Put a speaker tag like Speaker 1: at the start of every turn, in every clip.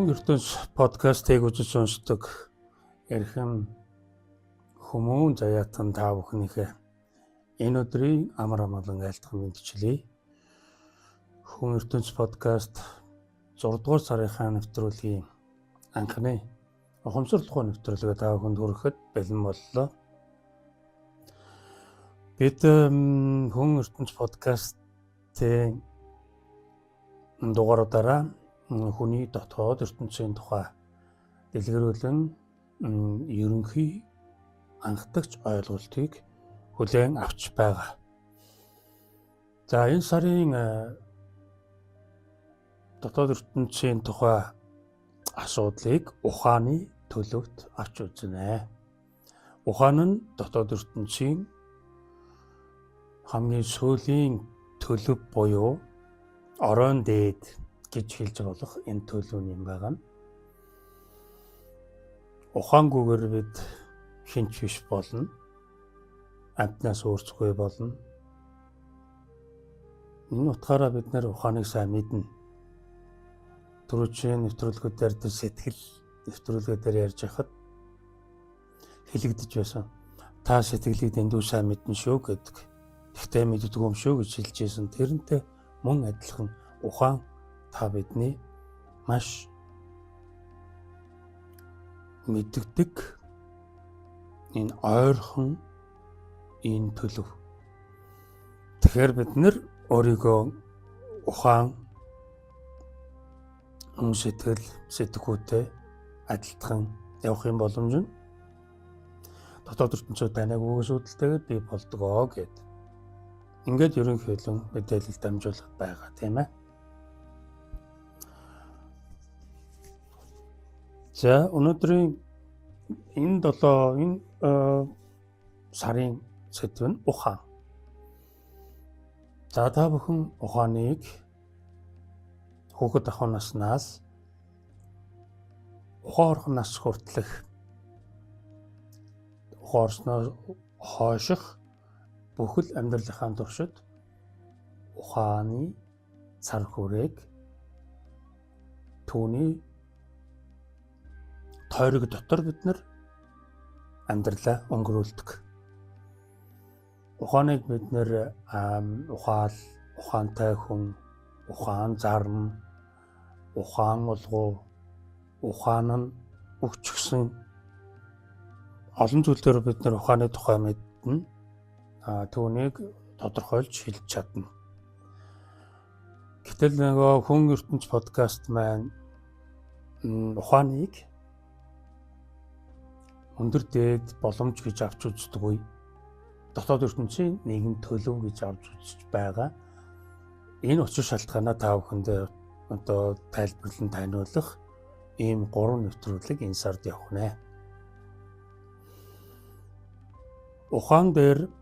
Speaker 1: Хүн ертөнц подкастыг үзэж сонсдог эрхэм хүмүүн заяатан та бүхнийхээ энэ өдрийн амар амгалан айлтган мэдчилье. Хүн ертөнц подкаст 6 дугаар сарынхаа нэвтрүүлгийн анхны ухамсарлахуй нэвтрүүлгээ та бүхэнд хүрэхэд бэлэн боллоо. Бид хүн ертөнц подкастын дугаараараа хүний дотоод ертөнцийн тухай дэлгэрүүлэн ерөнхий анхдагч ойлголтыг хүлээн авч байгаа. За энэ сарын дотоод ертөнцийн тухай асуудлыг ухааны төлөвт авч үзнэ. Ухаан нь дотоод ертөнцийн хамгийн сүүлийн төлөв буюу оройн дээд гэж хэлж болох энэ төлөв юм байгаа. Ухаангүйгээр бид хинч биш болно. Амтнаас өөрсгөө болно. Энэ утгаараа бид нэр ухааныг сайн мэднэ. Түрүүчийн нэвтрүүлгүүдээр сэтгэл нэвтрүүлгүүдээр ярьж хахад хэлэгдэж байсан. Та сэтгэлийг дэндүү сайн мэднэ шүү гэдэг. Тэгтээ мэддэг юм шүү гэж хэлж байсан. Тэрнтэй мөн адилхан ухаан та бидний маш мэддэг энэ ойрхон энэ төлөв. Тэгэхээр бид нэр өөрийгөө ухаан сэтгэл сэтгүүтэй адилтхан явах юм боломж нь дотоод ертөнцийн таныг үгүйсүүдэлтэйгээр бий болдгоо гэд. Ингээд ерөнхийдөө мэдээлэл дамжуулах байгаа тийм ээ. За өнөөдрийн энэ сарын сэдв нь ухаан. За та бүхэн ухааныг хүүхэд ахуй наснаас ухаан нас хүртэлх ухаарсноо хойших бүхэл амьдралынхаа туршид ухааны цар хүрээг түүний тойрог дотор бид нар амьдралаа өнгөрүүлдэг. Ухааныг бид нэр ухаантай хүн, ухаан зарна, ухаан олгоо, ухаан нь өгчгсөн олон зүйлээр бид нар ухааны тухай мэднэ. Түүнийг тодорхойлж хэлж чадна. Гэтэл нөгөө хүн ертөнц подкаст маань ухааныг өндөр дээд боломж гэж авч үздэггүй. Дотоод ертөнцийн нэгэн төлөв гэж авч үзэж байгаа. Энэ учир шалтгаанаа та бүхэндээ одоо тайлбарлан таниулах ийм 3 нэвтрүүлэг энэ сард явах нэ. Ухаан дээр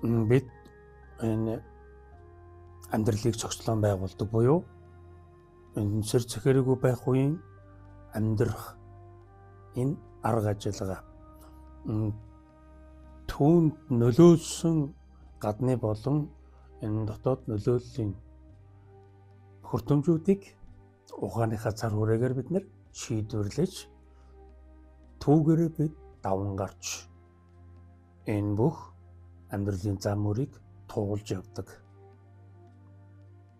Speaker 1: бид энэ амьдралыг цогцлон байгуулдаг буюу энэ сэр цэхэрэггүй байх үеийн амьдрах энэ арга ажиллагаа түүнд нөлөөлсөн гадны болон энэ дотоод нөлөөллийн хүртэмжүүдийг ухааныхаа цар хүрээгээр бид нэр шийдвэрлэж түүгээрээ бид даван гарч энэ бүх амьдралын зам мөрийг туулж явдаг.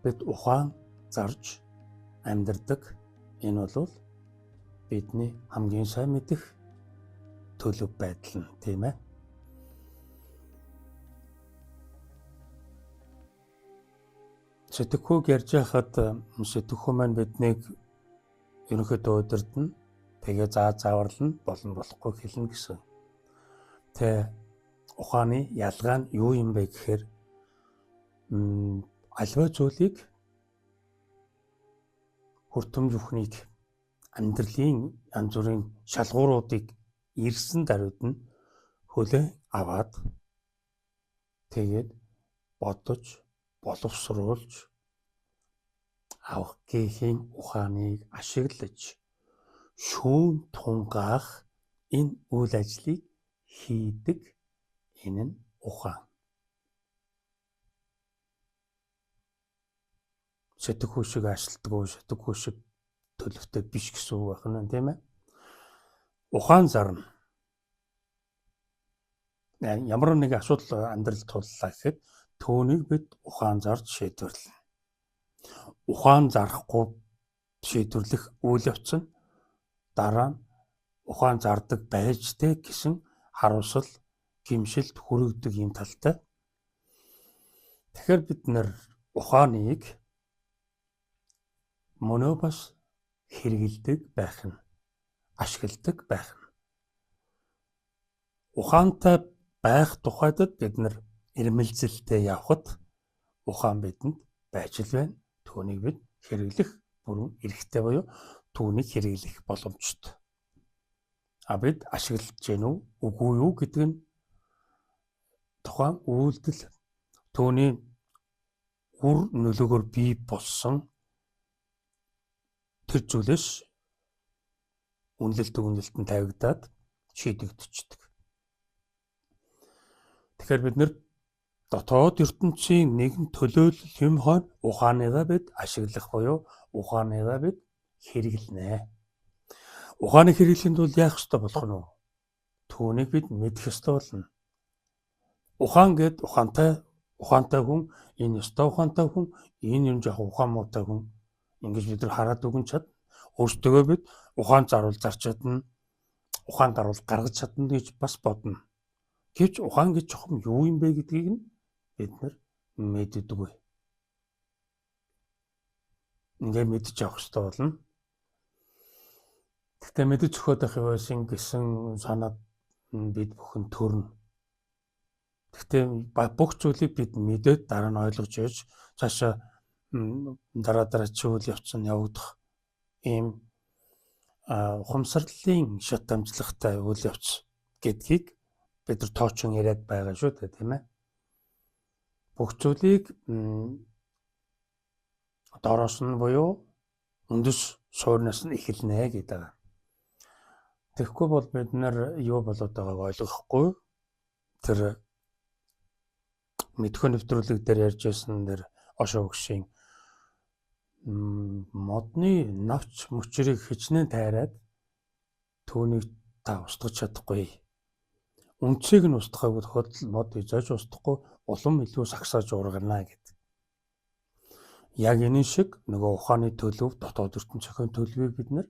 Speaker 1: Бид ухаан зарж амьдардаг. Энэ бол бидний хамгийн сайн мэдэх төлөв байдал нь тийм ээ. Сэтгэхүйг ярьж байхад сэтгэхүй маань биднийг ерөнхийдөө удирдна. Тэгээ зааварлна болон болохгүй хэлнэ гэсэн. Тэ ухааны ялгаа нь юу юм бэ гэхээр аливаа зүйлийг хүртэмж бүхнийг амьдралын янз бүрийн шалгууруудыг ирсэн даруйд нь хүлээн аваад тэгээд бодож боловсруулж авах гэхийн ухааныг ашиглаж шүүн тунгаах энэ үйл ажлыг хийдэг энэ нь ухаан. Сэтгэхүй шиг ажилтдаг, сэтгэхүй шиг төлөвтэй биш гэсэн үг байна тийм ээ. Ухаан зарна. Ямар нэг асуудал амьдралд туллаа гэхэд түүнийг бид ухаан зарж шийдвэрлэнэ. Ухаан зарахгүй шийдвэрлэх үйл явц нь дараа нь ухаан зардаг байжтэй гэсэн харуулсал, гимшилд хүрэгдэг юм талтай. Тэгэхээр бид нэр ухааныг мөнөө бас хэрэгэлдэг байх нь, ашигладаг байх нь. Ухаантай байх тухайд бид нэр ирмэлзэлтэй явхад ухаан бидэнд байж л байна. Түүнийг бид хэрэглэх бүрэн эрхтэй буюу түүнийг хэрэглэх боломжтой. Бид ашиглаж гэнэ үү, үгүй юу гэдэг нь тухайн үйлдэл түүний үр нөлөөгөөр бий болсон тэр зүйлээс үнэлтэнд тавигдаад шийдэгдчихдэг. Тэгэхээр бид нэр дотоод ертөнцийн нэгэн төлөөлөл юм хойно ухааныгаа бид ашиглах буюу ухааныгаа бид хэрэглэнэ. Ухааныг хэрэглэхэд бол яах ёстой болох нь вэ? Түүнийг бид мэдэх ёстой болно. Ухаан гэд ухаантай хүн, энэ ёстой ухаантай хүн, энэ юм жоох ухаан муутай хүн ингэж бид нар хараад үгэн чад. Өөрсдөө бид ухаан заруул зарч чадна, ухаан гаруул гаргаж чадна гэж бас бодно. Гэвч ухаан гэж чухам юу юм бэ гэдгийг нь бид нар мэддэггүй. Ингээ мэдж авах ёстой болно. Гэхдээ мэдж өгөхөд байхын гэсэн санаад бид бүхэн төрнө. Гэхдээ бүх зүйлийг бид мэдээд дараа нь ойлгож явж цаашаа дараа чийл явцсан явагдах ийм ухамсарлын шат амжлагтай үйл явц гэдгийг бид нар тоочин яриад байгаа шүү дээ, тийм ээ. Бүх зүйлийг доороос нь буюу үндэс суурнаас нь эхэлнэ гэдэг. Тэгэхгүй бол бид нар юу болоод байгааг ойлгохгүй. Тэр мэдхүйн нэвтрүүлэг дээр ярьж байсан дэр Ошо Өгшийн модны навч мөчрийг хичнээн тайраад түүнийг та устгаж чадахгүй. Үнцийг нь устгахыг тохиолдолд мод зааж устгахгүй улам илүү сагсааж ургана гэдэг. Яг энэ шиг нөгөө ухааны төлөв, дотоод ертөнцийн төлөвийг бид нар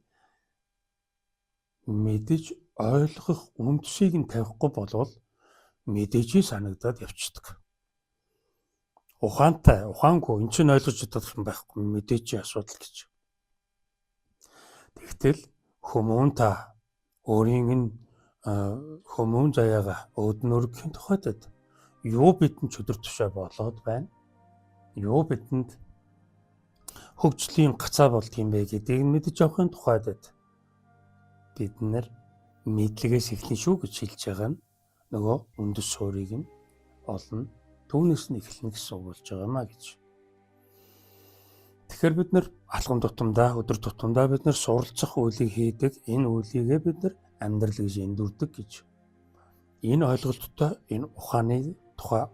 Speaker 1: мэдэж ойлгох үндсийг нь тавихгүй болвол мэдээж санагдаад явцдаг. Ухаангүй эн чинь ойлгож чадах юм байхгүй мэдээж асуудал гэж. Тэгтэл хүмүүн та өөрийн энэ хүмүүн заяага өөднөргийн тухайд юу бидэнд чөдөр тушаа болоод байна? Юу бидэнд хөгжлийн гацаа болдгийм бэ гэдгийг мэдэж авахын тухайд бид нар мэдлэгээс эхлэн шүү гэж хэлж байгаа нь нөгөө үндэс суурийг нь олно. Түүнээс нь эхэлнэ гэсэн үг болж байгаа маа гэж. Тэгэхээр бид нар алхам тутамдаа, өдөр тутамдаа бид нар суралцах үйлийг хийдэг. Энэ үйлийгээ бид нар амьдрал гэж эндүрдэг гэж. Энэ ойлголттой энэ ухааны тухай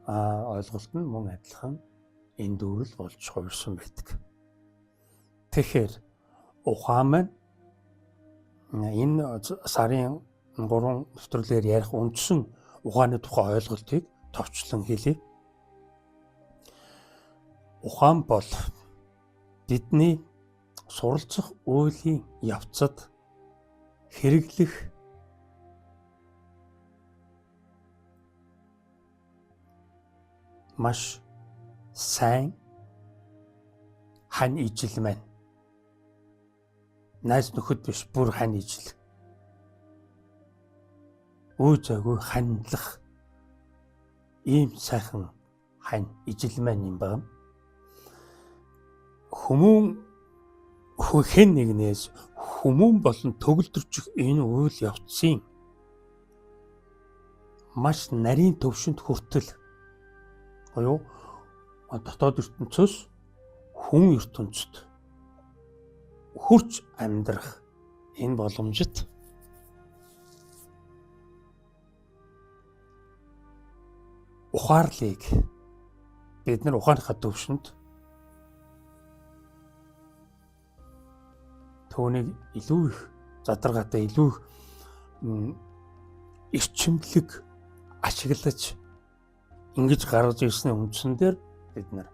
Speaker 1: ойлголт нь мөн адилхан эндүрэл болж хувирсан байдаг. Тэгэхээр ухаан маань энэ сарын 3 нэвтрүүлгээр ярих үндсэн ухааны тухай ойлголтыг товчлон хэлье. Ухаан бол бидний суралцах үеийн явцад хэрэглэх маш сайн хань ижил маань. Найз нөхөд биш бүр хань ижил. Үе зайгүй хандлах ийм сайхан хань ижил маань юм байна. Хэн нэгнээс хүмүүн болон төгөлдрчих энэ үйл явцын маш нарийн төвшөнд хүртэл буюу дотоод ертөнцөөс хүн ертөнцид хурц амьдрах энэ боломжит ухаарлыг бид нар ухааныхаа төвшөнд түүнийг илүү их задаргаатай, илүү их эрчимлэг ашиглаж ингэж гаргаж ирсний үндсэн дээр бид нар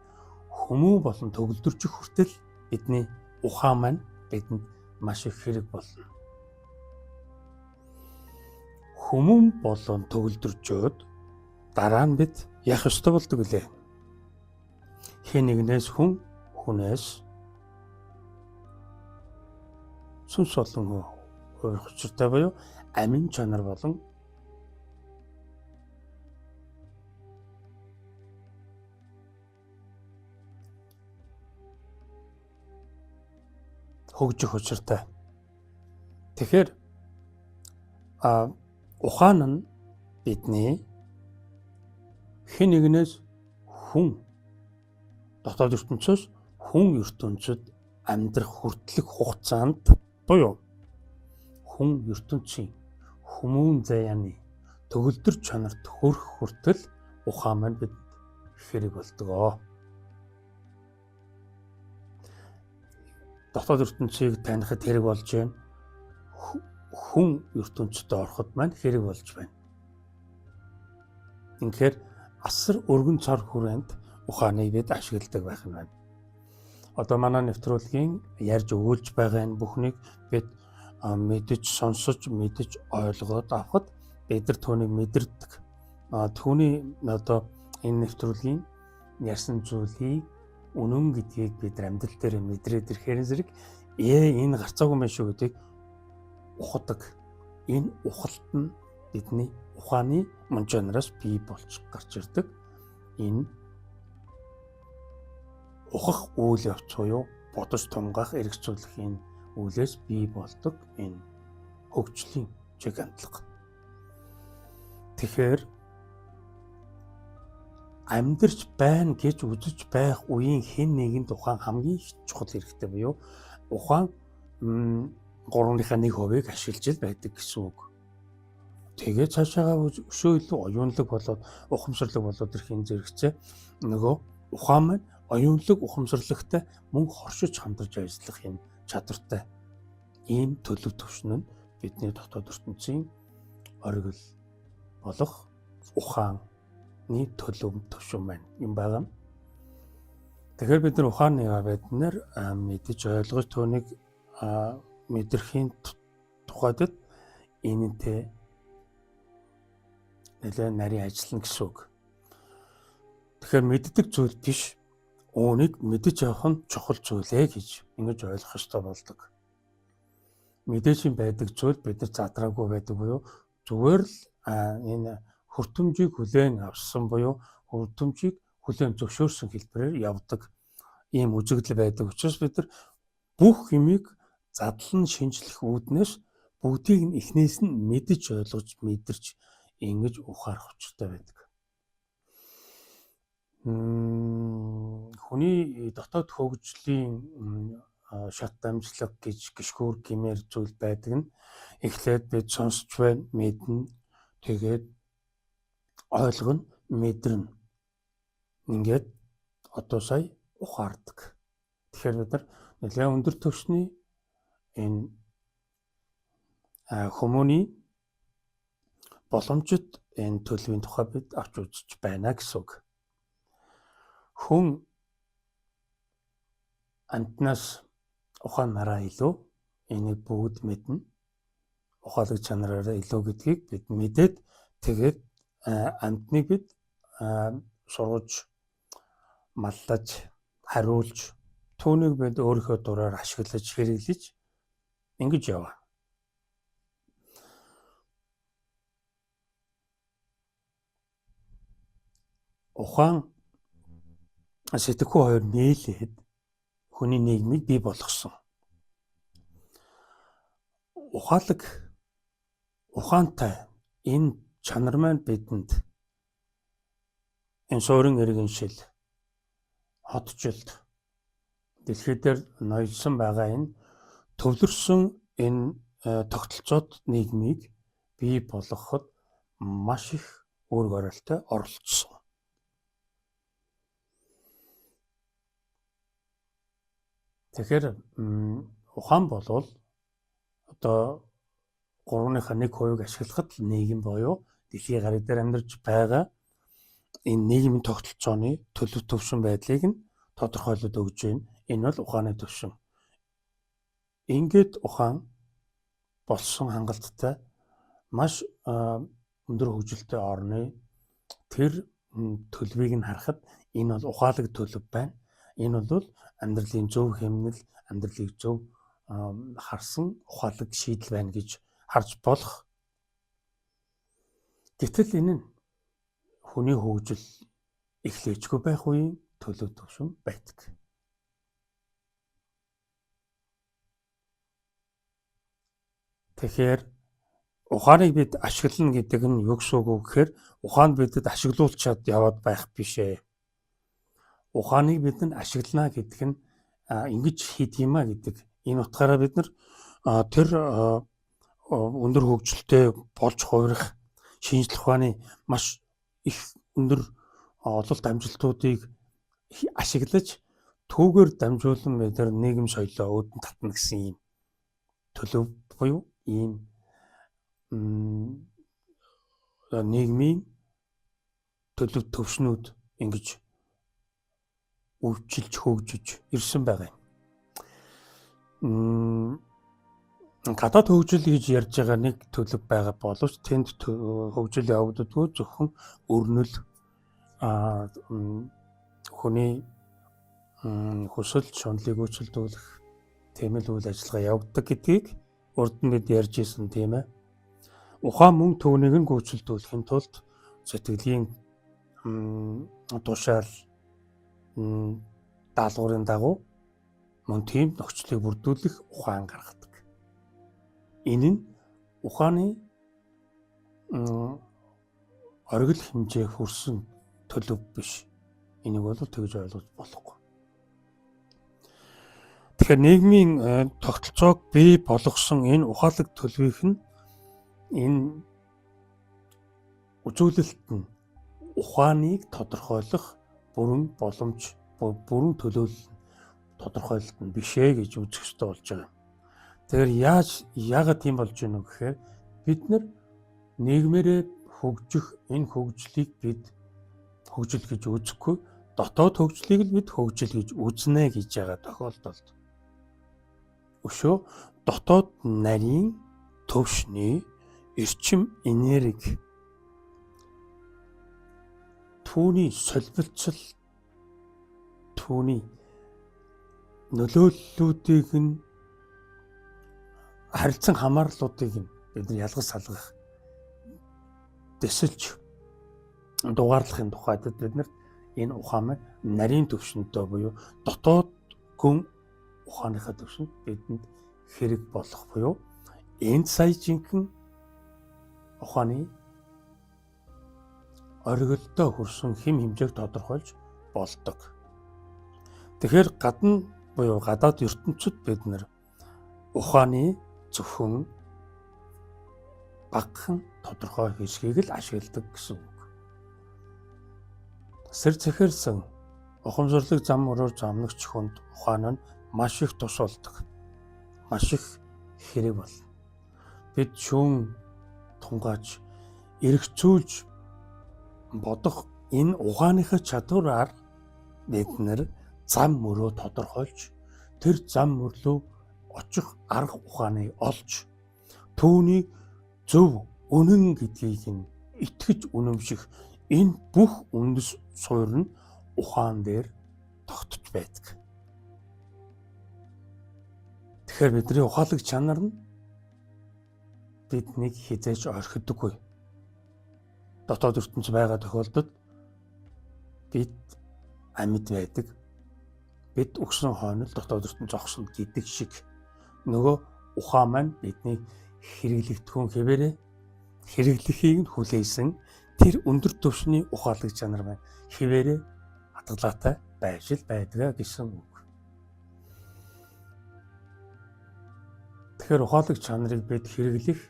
Speaker 1: хүмүүн болон төгөлдрч хүртэл бидний ухаан маань бидэнд маш их хэрэг болно. Хүмүүн болон төгөлдрчүүд дараа нь бид яах ёстой болдог вэ? Хэн нэгнээс хүнээс сүнс болон хувирах учиртай буюу амин чанар болон хөгжих учиртай. Тэгэхээр ухаан нь бидний хэн нэгнээс хүн дотоод ертөнцөөс хүн ертөнцид амьдрах хүртэлх хугацаанд буюу хүн ертөнцийн хүмүүн заяаны төгөлдөр чанарт хүрэх хүртэл ухаан маань бид хэрэг болдгоо. Дотоод ертөнцийг таних хэрэг болж байна. Хүн ертөнцид ороход маань хэрэг болж байна. Ингээд асар өргөн цар хүрээнд ухааныг бид ашигладаг байх юм байна. Одоо манай нэвтрүүлгийн ярьж өгүүлж байгаа энэ бүхнийг бид мэдэж, сонсож, мэдэж, ойлгоод авахд бид нар түүнийг мэдэрдэг. Түүний одоо энэ нэвтрүүлгийн ярьсан зүйлийг үнэн гэдгийг бид амьдрал дээр мэдрээд ирэхээр зэрэг энэ гарцаагүй юм шүү гэдгийг ухадаг. Энэ ухалт нь бидний ухааны мөн чанараас бий болж гарч ирдэг. Энэ ухах үйл явц буюу бодож тунгаах эргэцүүлэхийн үйлээс бий болдог энэ хөгжлийн чиг хандлага. Тэгэхээр амьдарч байна гэж үзэж байх үеийн хэн нэгэнд ухаан хамгийн чухал хэрэгтэй буюу ухаан 3%-ийг ашиглаж байдаг гэсэн үг. Тэгээд цаашаага өшөө илүү оюунлаг болоод ухамсарлаг болоод ирэхин зэрэгцээ нөгөө ухаан маань оюунлаг ухамсарлагтай мөн хоршиж хандарч ажиллах юм чадвартай. Ийм төлөв төвшин нь бидний дотоод ертөнцийн оргил болох ухааны төлөв төвшин байна юм байгаа. Тэгэхээр бид нар ухааныг бид нар мэдэж ойлгож түүнийг мэдрэхийн тухайд энэнтэй нэлээд нарийн ажиллана гэсэн үг. Тэгэхээр мэддэг зүйл биш, үүнийг мэдэж явах нь чухал зүйлээ гэж ингэж ойлгох ёстой болдог. Мэдээж байдаг зүйл бид нар задраагүй байдаг буюу зүгээр л энэ хүртэмжийг хүлээн авсан буюу хүртэмжийг хүлээн зөвшөөрсөн хэлбэрээр явдаг ийм үзэгдэл байдаг учраас бид нар бүх юмыг задлан шинжлэх үүднээс бүгдийг нь эхнээс нь мэдэж ойлгож мэдэрч ингэж ухаарах учиртай байдаг. Хүний дотоод хөгжлийн шат дамжлага гэж гიშгүүр гэмээр зүйл байдаг нь эхлээд бид сонсч байна, мэднэ, тэгээд ойлгоно, мэдэрнэ. Ингээд одоо сая ухаардаг. Тэгэхээр бид нар нэлээд өндөр түвшний энэ хүмүүний боломжит энэ төлөвийн тухай бид авч үзэж байна гэсэн үг. Хүн амтнаас ухаанаараа илүү энийг бүгд мэднэ. Ухаалаг чанараараа илүү гэдгийг бид мэдээд тэгээд амтныг бид сургаж, маллаж, хариулж, түүнийг бид өөрийнхөө дураар ашиглаж, хэрэглэж ингэж яваа. Ухаан сэтгэхүй хоёр нийлээд хүний нийгмийг бий болгосон. Ухаантай энэ чанар маань бидэнд энэ суурин иргэншил, хотчлд дэлхий дээр ноёлсон байгаа энэ төвлөрсөн энэ тогтолцоод нийгмийг бий болгоход маш их үүрэг оролттой оролцсон. Тэгэхээр ухаан болвол одоо 3.1% ашиглахад нийгэм боёо дэлхийн гариг дээр амьдарч байгаа энэ нийгмийн тогтолцооны төлөв төвшин байдлыг нь тодорхойлоод өгж байна. Энэ бол ухааны төвшин. Ингээд ухаан болсон хангалттай маш өндөр хөгжилтэй орны тэр төлөвийг нь харахад энэ бол ухаалаг төлөв байна. Энэ бол амьдралын зөв хэмнэл, амьдралыг зөв харсан ухаалаг шийдэл байна гэж харж болох. Гэтэл энэ нь хүний хөгжил эхлэжгүй байх үеийн төлөв төвшин байдаг. Тэгэхээр ухааныг бид ашиглана гэдэг нь юу гэсэн үг вэ гэхээр ухаанд бидэд ашиглуулчаад яваад байх биш ээ. Ухааныг бид нь ашиглана гэдэг нь ингэж хийдэг юм а гэдэг. Энэ утгаараа бид нар тэр өндөр хөгжилтэй болж хувирах шинжлэх ухааны маш их өндөр ололт амжилтуудыг ашиглаж түүгээр дамжуулан бид нар нийгэм соёлоо өөдөн татна гэсэн юм төлөв буюу ийм нийгмийн төлөв төвшнүүд ингэж өвчлж хөгжиж ирсэн байгаа юм. Гадаад хөгжил гэж ярьж байгаа нэг төлөв байгаа боловч тэнд хөгжил явагддаггүй зөвхөн өрнөл хүний хүсэл шунлыг өөрчилдүүлэх тийм л үйл ажиллагаа явагддаг гэдгийг урд нь бид ярьж ирсэн тийм ээ. Ухаан мөн түүнийг нь гүйцэлдүүлэхийн тулд сэтгэлийн тушаал даалгаврын дагуу мөн тийм нөхцөлийг бүрдүүлэх ухаан гаргадаг. Энэ нь ухааны оргил хэмжээ хүрсэн төлөв биш. Энийг бол тэгж ойлгож болохгүй. Тэгэхээр нийгмийн тогтолцоог бий болгосон энэ ухаалаг төлөвийнх нь энэ үзүүлэлт нь ухааныг тодорхойлох бүрэн боломж, бүрэн төлөөлөл тодорхойлолт нь биш ээ гэж үзэх ёстой болж байгаа. Тэгэхээр яагаад тийм болж байна вэ гэхээр бид нар нийгмээрээ хөгжих энэ хөгжлийг бид хөгжил гэж үзэхгүй, дотоод хөгжлийг л бид хөгжил гэж үзнэ гэж байгаа тохиолдолд өшөө дотоод нарийн төвшний эрчим энерги түүний солилцол түүний нөлөөллүүдийг нь харилцан хамаарлуудыг нь бид нар ялгаж салгах дэсэлж дугаарлахын тухайд бид нар энэ ухаан нарийн төвшөнтэй буюу дотоод гүн ухааныхаа төвшөнд бидэнд хэрэг болох буюу энд сая жинхэнэ ухааны оргилдоо хүрсэн хэм хэмжээг тодорхойлж болдог. Тэгэхээр гадна буюу гадаад ертөнцид бид нар ухааны зөвхөн багахан тодорхой хэсгийг л ашигладаг гэсэн үг. Сэр захирлсан ухамсарлаг зам өрөөр замнагч хүнд ухаан нь маш их тус болдог. Маш их хэрэг болно. Бид шүүн тунгааж эргцүүлж бодох энэ ухааныхаа чадвараар бид нар зам мөрөө тодорхойлж тэр зам мөрлөө очих арга ухааныг олж түүнийг зөв үнэн гэдгийг нь итгэж үнэмших энэ бүх үндэс суурь нь ухаан дээр тогтож байдаг. Тэгэхээр бидний ухаалаг чанар нь биднийг хизээж орхидоггүй. Дотоод ертөнц байгаа тохиолдолд бид амьд байдаг. Бид өгсөн хойнол дотоод ертөнц зогсно гэдэг шиг нөгөө ухаан маань бидний хэрэглэгдэхүүн хэвээрээ хэрэглэхийг нь хүлээсэн тэр өндөр түвшний ухаалаг чанар маань хэвээрээ хатгалаатай байж л байдгаа гэсэн үг. Тэгэхээр ухаалаг чанарыг бид хэрэглэх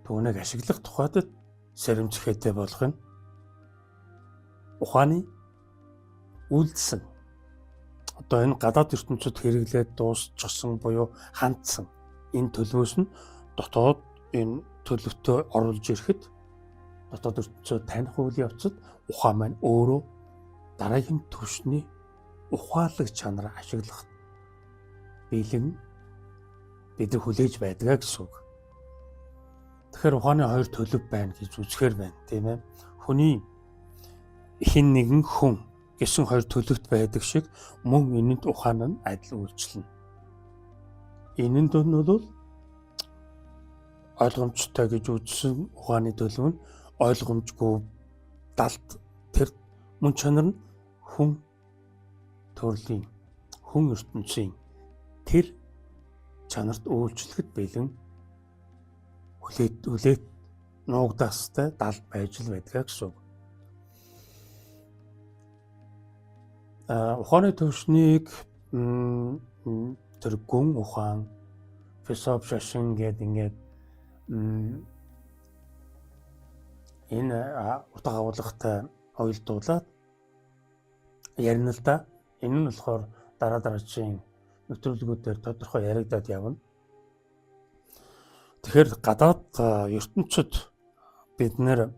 Speaker 1: түүнийг ашиглах тухайд сэрэмжлэхтэй болох нь. Ухааны үйлдэл одоо энэ гадаад ертөнцид хэрэглээд дуусчихсан буюу хандсан энэ төлөвөөс нь дотоод энэ төлөвтөө оруулж ирэхэд дотоод ертөнцөө таних үйл явцад ухаан маань өөрөө дараагийн түвшний ухаалаг чанараа ашиглах бэлэн бид нар хүлээж байдгаа гэсэн үг. Тэгэхээр ухааны хоёр төлөв байна гэж үзэхээр байна, тийм ээ. Хүний хин нэгэн хүн гэсэн хоёр төлөвт байдаг шиг мөн энэнд ухаан нь адил үйлчлэнэ. Энэнд нь бол ойлгомжтой гэж үзсэн ухааны төлөв нь ойлгомжгүй далд тэр мөн чанар нь хүн төрлийн хүн ертөнцийн тэр чанарт үйлчлэхэд бэлэн хүлээт нуугдаастай далд байж л байдгаа гэсэн үг. Ухааны төвшнийг тэр гүн ухаан, философи шашин гэдэг ингээд энэ утга агуулгатай ойлдуулаад ярина л да. Энэ нь болохоор дараагийн нэвтрүүлгүүдээр тодорхой яригадаад явна. Тэгэхээр гадаад ертөнцид бид нэр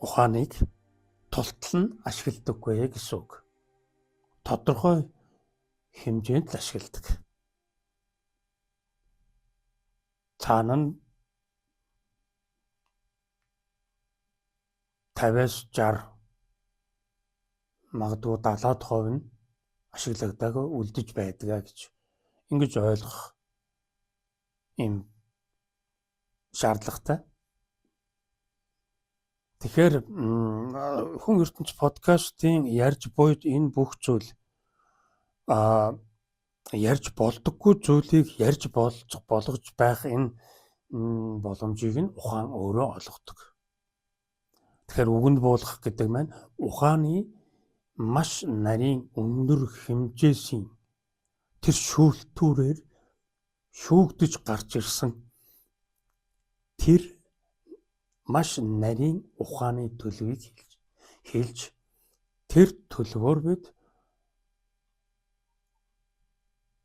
Speaker 1: ухааныг тултал нь ашигладаггүй гэсэн үг. Тодорхой хэмжээнд л ашигладаг. Цаана нь 50-60 магадгүй 70% нь ашиглагдаг үлдэж байдгаа гэж ингэж ойлгох юм шаардлагатай. Тэгэхээр хүн ертөнц подкастын ярьж буйд энэ бүх зүйл ярьж болдоггүй зүйлийг ярьж болгож байх энэ боломжийг нь ухаан өөрөө олгодог. Тэгэхээр үгэнд буулгах гэдэг маань ухааны маш нарийн өндөр хэмжээсийн тэр шүүлтүүрээр шүүгдэж гарч ирсэн тэр маш нарийн ухааны төлөвийг хэлж тэр төлөвөөр бид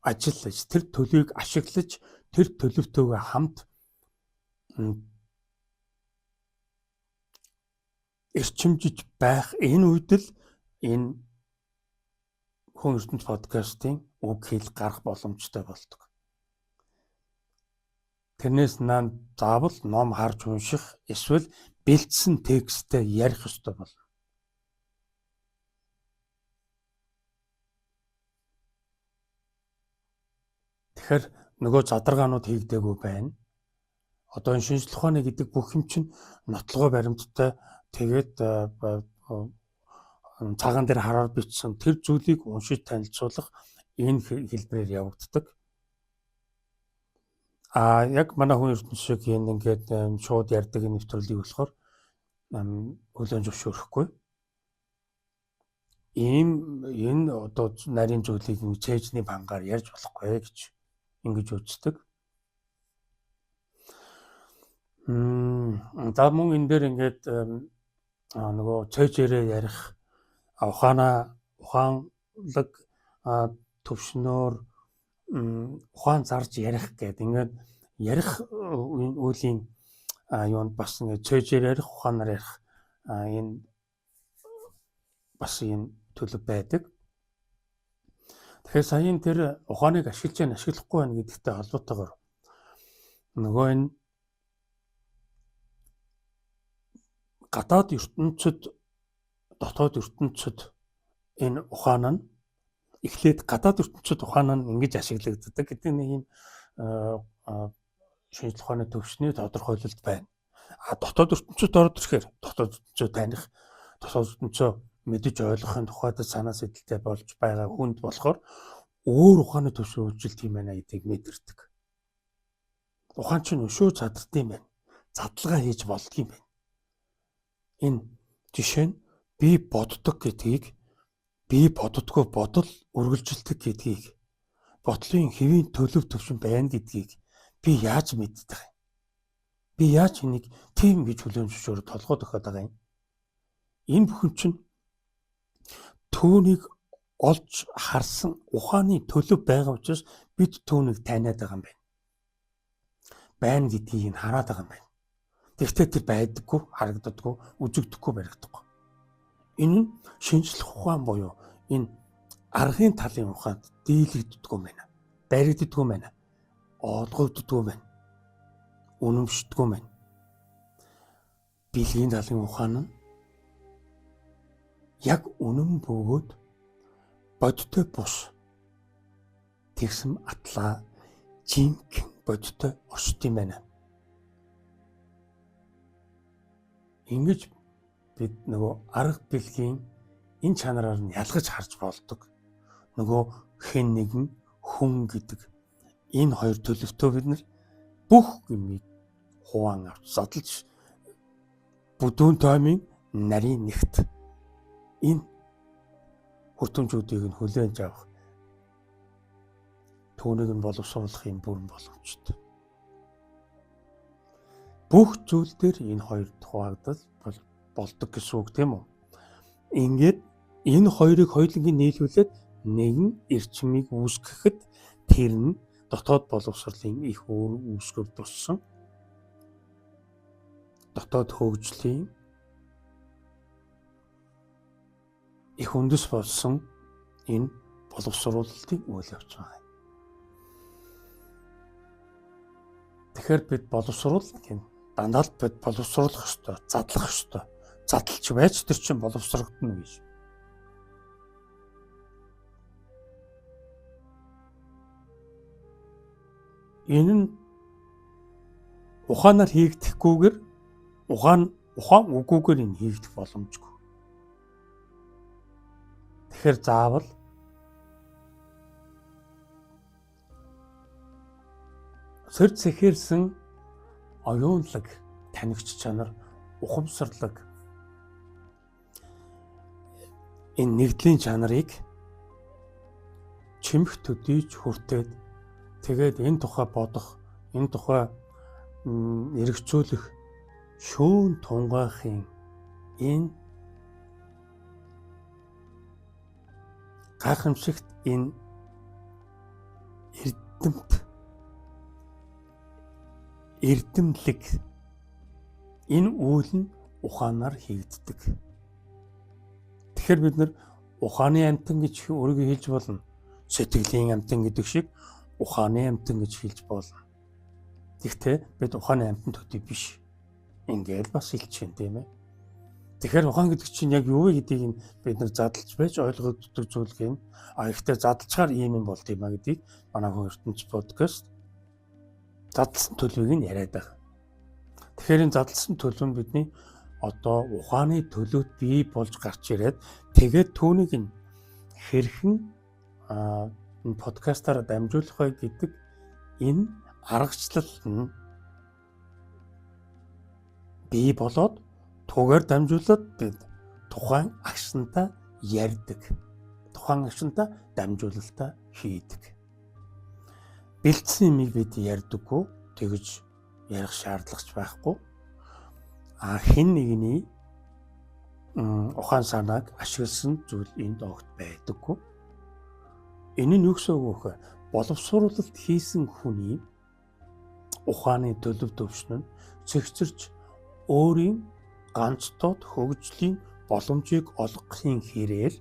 Speaker 1: ажиллаж тэр төлөвийг ашиглаж тэр төлөвтөөгөө хамт эрчимжиж байх энэ үед л энэ хүн ертөнц подкастын үг хэл гарах боломжтой болдог. Тэрнээс наан заавал ном харж унших эсвэл бэлдсэн тексттэй ярих ёстой болно. Тэгэхээр нөгөө задаргаанууд хийгдээгүй байна. Одоо энэ шинжлэх ухааны гэдэг бүх юм чинь нотлогоо баримттай тэгээд цагаан дээр хараар бичсэн тэр зүйлийг уншиж танилцуулах энэ хэлбэрээр явагддаг. Яг манай хүн ертөнцийг ингээд шууд ярьдаг нэвтрүүлгийг болохоор хүлээн зөвшөөрөхгүй. Энэ одоо нарийн зүйлийг цээжний бангаар ярьж болохгүй гэж ингэж үздэг. За мөн энэ дээр ингээд нөгөө цээжээрээ ярих ухаанлаг төвшнөөр ухаан зарж ярих гэдэг ингээд ярих үеийн юунд бас ингээд цээжээр ярих ухаанаар ярих энэ бас энэ төлөв байдаг. Тэгэхээр саяын тэр ухааныг ашиглахгүй байна гэдэгтэй холбоотойгоор нөгөө энэ гадаад ертөнцид дотоод ертөнцид энэ ухаан нь эхлээд гадаад ертөнцид ухаан нь ингэж ашиглагддаг гэдэг нэг юм шинжлэх ухааны төвшний тодорхойлолт байна. Дотоод ертөнцид ороод ирэхээр дотоод ертөнцөө таних, дотоод ертөнцөө мэдэж ойлгохын тухайд санаа сэдэлтэй болж байгаа хүнд болохоор өөр ухааны төвшин үйлчлэлт юм байна гэдгийг мэдэрдэг. Ухаан чинь өшөө задардсан байна. Задлагаа хийж болдгийм байна. Энэ жишээ нь би боддог гэдгийг би боддгоо бодол үргэлжилдэг гэдгийг бодлын хэвийн төлөв төвшин байна гэдгийг би яаж мэддэг юм? Би яаж энийг тийм гэж хүлээн зөвшөөрөд толгойд өгöd байгаа юм? Энэ бүхэн чинь түүнийг олж харсан ухааны төлөв байгаа учраас бид түүнийг таниад байгаа юм байна. Байна гэдгийг нь хараад байгаа юм байна. Тэгвэл тэр байдаггүй, харагддаггүй, үзэгдэхгүй баригдахгүй. Энэ нь шинжлэх ухаан буюу энэ аргын талын ухаанд дийлэгддэггүй байна. Баригддаггүй байна. Олгогддаггүй байна. Үнэмшдэггүй байна. Бэлгийн талын ухаан нь яг үнэн бөгөөд бодтой бус тэгсэн атлаа жинхэнэ бодтой оршд юм байна. Ингэж бид нөгөө арга бэлгийн энэ чанараар нь ялгаж харж болдог. Нөгөө хэн нэгэн хүн гэдэг энэ хоёр төлөвтөө бид нар бүх юмыг хуваан авч задлж бүдүүн тоймын нарийн нэгт энэ хүртэмжүүдийг нь хүлээн авах түүнийг нь боловсруулахын бүрэн боломжтой. Бүх зүйл дээр энэ хоёр хуваагдал болдог гэсэн үг тийм үү? Ингээд энэ хоёрыг хоёулангийн нийлүүлээд нэгэн эрчмийг үүсгэхэд тэр нь дотоод боловсролын их үүсгэр туссан дотоод хөгжлийн их үндэс болсон энэ боловсруулалтыг үйл явж байгаа. Тэгэхээр бид боловсруулах юм. Дандаа л бид боловсруулах ёстой, задлах ёстой. Задлж байж тэр чинь боловсрогдно гэж. Энэ нь ухаанаар хийгдэхгүйгээр ухаан үгүйгээр энэ хийгдэх боломжгүй. Тэгэхээр заавал сэр цэхэрсэн оюунлаг танигч чанар, ухамсарлаг энэ нэгдлийн чанарыг чимэх төдийж хүртээд тэгээд энэ тухай бодох, энэ тухай эргцүүлэх шүүн тунгаахын энэ гайхамшигт энэ эрдэмтлэг энэ үйл нь ухаанаар хийгддэг. Тэгэхээр бид нар ухааны амьтан гэж өөрийгөө хэлж болно. Сэтгэлийн амьтан гэдэг шиг ухааны амьтан гэж хэлж болно. Гэхдээ бид ухааны амьтан төдий биш. Ингээд бас хэлж чинь тийм ээ. Тэгэхээр ухаан гэдэг чинь яг юу вэ гэдгийг бид нар задлж байж ойлгогддог зүйл юм. Гэхдээ задлчаар ийм юм болт юм а гэдгийг манай хүн ертөнц подкаст задлсан төлөвийг нь яриад байгаа. Тэгэхээр энэ задлсан төлөв нь бидний одоо ухааны төлөвт бий болж гарч ирээд тэгээд түүнийг нь хэрхэн энэ подкастаараа дамжуулах вэ гэдэг энэ аргачлал нь бий болоод түүгээр дамжуулаад бид тухайн агшинтай ярьдаг. Тухайн агшинтай дамжуулалтаа хийдэг. Бэлдсэн юмыг бид ярьдаггүй, тэгж ярих шаардлагач байхгүй. Хэн нэгний ухаан санааг ашигласан зүйл энд огт байдаггүй. Энэ нь юу гэсэн үг вэ? Боловсруулалт хийсэн хүний ухааны төлөв төвшин нь цэгцэрч өөрийн ганцтод хөгжлийн боломжийг олгохын хэрээр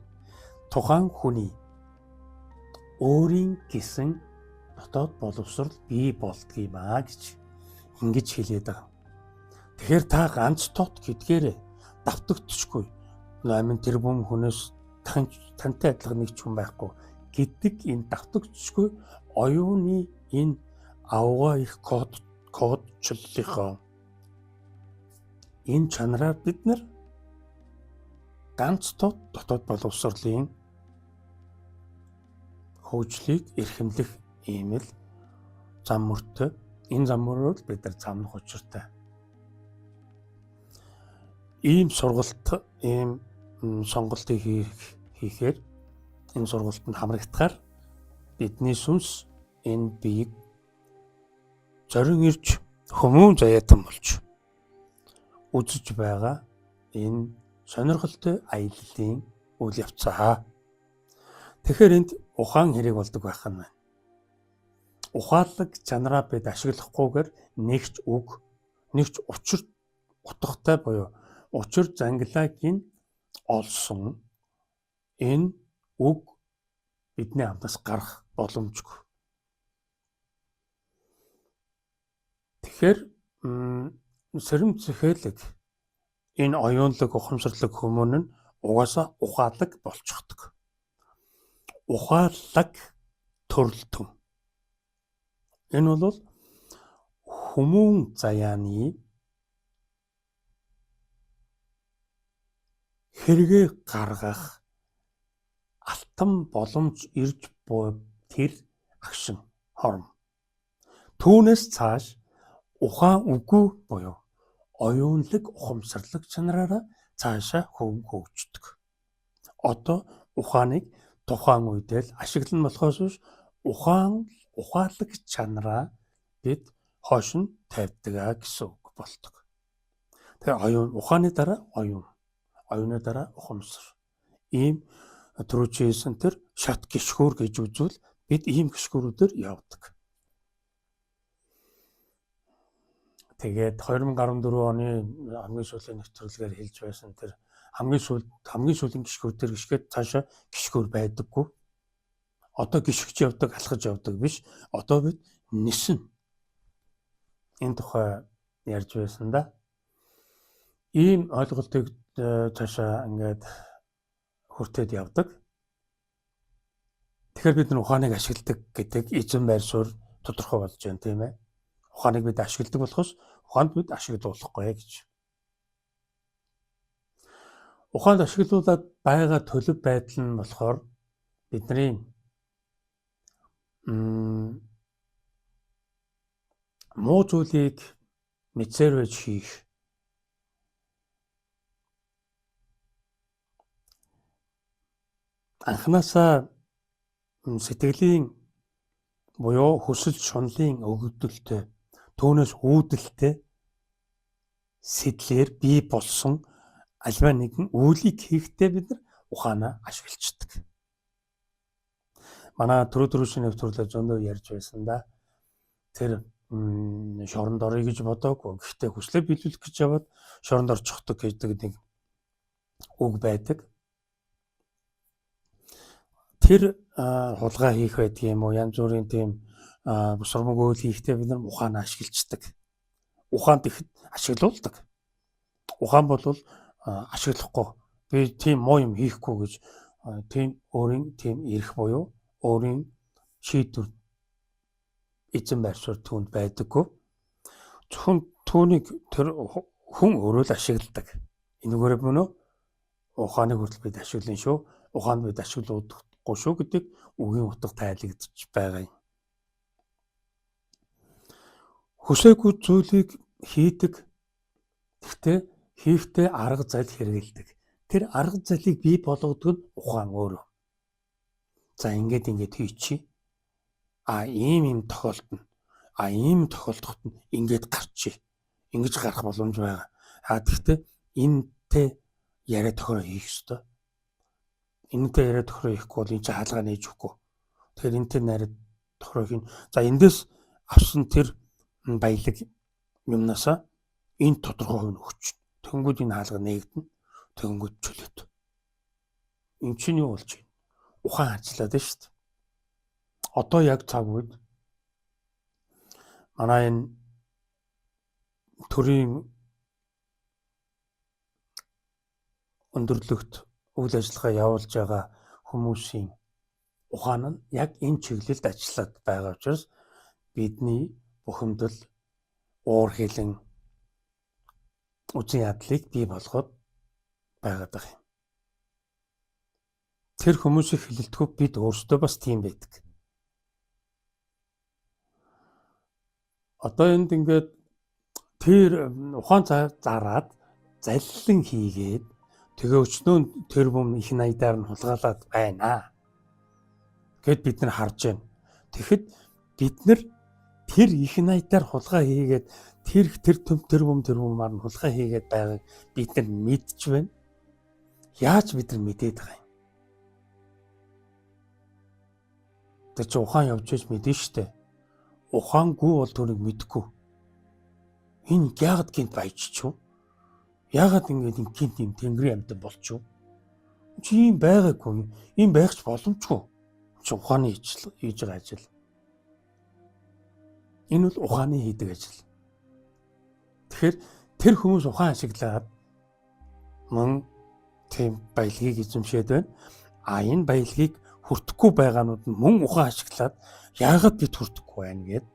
Speaker 1: тухайн хүний өөрийн гэсэн дотоод боловсрол бий болдгиймаа гэж ингэж хэлээд байгаа. Тэгэхээр та ганц тот гэдгээрээ давтагдчихгүй 8 тэрбум хүнээс тантай адилхан нэг ч хүн байхгүй гэдэг энэ давтагдчихгүй оюуны энэ авгаа их кодчлолынхоо энэ чанараар бид нар ганц тот дотоод боловсролын хөгжлийг эрхэмлэх ийм л зам мөртөө энэ зам мөрөөр бид нар замнах учиртай. Ийм сургалт, ийм сонголтыг хийхээр энэ сургалтанд хамрагдахаар бидний сүнс энэ биеийг зорин ирж хүмүүн заяатан болж үзэж байгаа энэ сонирхолтой аяллалын үйл явцаа. Тэгэхээр энд ухаан хэрэг болдог байх нь байна. Ухаалаг чанараа бид ашиглахгүйгээр нэгч үг, нэгч учир утгатай буюу учир зангилаагийн олсон энэ үг бидний амнаас гарах боломжгүй. Тэгэхээр сэрэмт зэхэлэг энэ оюунлаг ухамсарлаг хүмүүн нь угаасаа ухаалаг болчихдог. Ухаалаг төрөлтөн. Энэ бол хүмүүн заяаны хэрэгээ гаргах алтан боломж ирж буй тэр агшин хором. Түүнээс цааш ухаан үгүй буюу оюунлаг ухамсарлаг чанараараа цаашаа хөгждөг. Одоо ухааныг тухайн үедээ л ашиглан болохоос биш ухаалаг чанараа бид хойш нь тавьдаг гэсэн үг болдог. Тэгээ ухааны дараа оюуны дараа ухамсар. Ийм түрүүчээсэн тэр шат гიშгүүр гэж үзвэл бид ийм гიშгүүрүүдээр явдаг. Тэгээд 2014 оны хамгийн сүүлийн нэвтрүүлгээр хэлж байсан тэр хамгийн сүүлийн гიშгүүр дээр гიშгээд цаашаа гიშгүүр байдаггүй. Одоо гიშгэж явдаг, алхаж явдаг биш. Одоо бид нисэн. Энэ тухай ярьж байсан да. Ийм ойлголтыг цаашаа ингээд хүртээд явдаг. Тэгэхээр бид ухааныг ашигладаг гэдэг эзэн байр суурь тодорхой болж байна тийм ээ. Ухааныг бид ашигладаг болохоос ухаанд бид ашиглуулахгүй гэж. Ухаанд ашиглуулад байгаа төлөв байдал нь болохоор бидний муу зүйлийг мэдсээр байж хийх. Анхнаасаа сэтгэлийн буюу хүсэл шунлын өгөгдөлтэй түүнээс үүдэлтэй сэтлэр бий болсон альва нэгэн үйлийг хийхдээ бид нар ухаанаа ашиглацдаг. Манай түрүүшний нэвтрүүлгээр зөндөө ярьж байсан да. Тэр шоронд орё гэж бодоагүй. Гэхдээ хүслээ биелүүлэх гэж яваад шоронд орчихдог гэдэг нэг үг байдаг. Тэр хулгай хийх байдаг юм уу? Янз бүрийн тийм бусрамг үйл хийхдээ бид нар ухаанаа ашиглацдаг. Ухаанд ихэд ашиглуулдаг. Ухаан бол ашиглахгүй. Би тийм муу юм хийхгүй гэж тийм өөрийн тийм эрх буюу өөрийн шийдвэр эзэн байр суурь түүнд байдаггүй. Зөвхөн түүнийг тэр хүн өөрөө л ашигладаг. Энэгээр мөн ухааныг хүртэл бид ашиглана шүү. Ухаанд бид ашиглуулахгүй шүү гэдэг үгийн утга тайлэгдэж байгаа юм. Хүсээгүй зүйлийг хийдэг. Гэхдээ хийхдээ арга зал хэрэгэлдэг. Тэр арга залыг бий болгодог нь ухаан өөрөө. За ингээд хийчихье. Ийм тохиолдолд нь ингээд гарчээ. Ингэж гарах боломж байгаа. Гэхдээ энэтэй яриа тохироо хийх ёстой. Энэтэй яриа тохироо хийхгүй бол энэ чинь хаалгаа нээж өгөхгүй. Тэгэхээр энэтэй яриа тохироо хийн. За эндээс авсан тэр баялаг юмнасаа энэ тодорхой хувь өгч. Тэнгүүд энэ хаалга нээгдэнэ. Тэнгүүд чөлөөт. Энэ чинь юу болж байна? Ухаан ажиллаад байна шүү дээ. Одоо яг цаг үед манай энэ төрийн өндөрлөгт үйл ажиллагаа явуулж байгаа хүмүүсийн ухаан нь яг энэ чиглэлд ажиллаад байгаа учраас бидний бухимдал уур хилэн үзэн ядлыг бий болгоод байгаад байгаа юм. Тэр хүмүүсийг хилэлтгүй бид өөрсдөө бас тийм байдаг. Одоо энд ингээд тэр ухаан зараад заллин хийгээд тэгээ өчнөө тэр бүм их найдаар нь хулгайлаад байна гэд бид нар харж байна. Тэгэхэд бид нар тэр их найдаар хулгай хийгээд тэр бүмаар нь хулгай хийгээд байгааг бид нар мэдж байна. Яаж бид нар мэдээд байгаа юм? Тэр чи ухаан явж иж мэдэн штэ. Ухаангүй бол түүнийг мэдгүй. Энэ яагаад гинт баяжчих вэ? Яагаад ингэж гинт юм тэнгэрийн амьтан болчих вэ? Чи юм байгаагүй. Ийм байхч боломжгүй. Чи ухааны хийж байгаа ажил. Энэ бол ухааны хийдэг ажил. Тэгэхээр тэр хүмүүс ухаан ашиглаад мөн тийм баялагийг эзэмшээд байна. Энэ баялагийг хүртэхгүй байгаанууд нь мөн ухаан ашиглаад яагаад бид хүртэхгүй байна гэд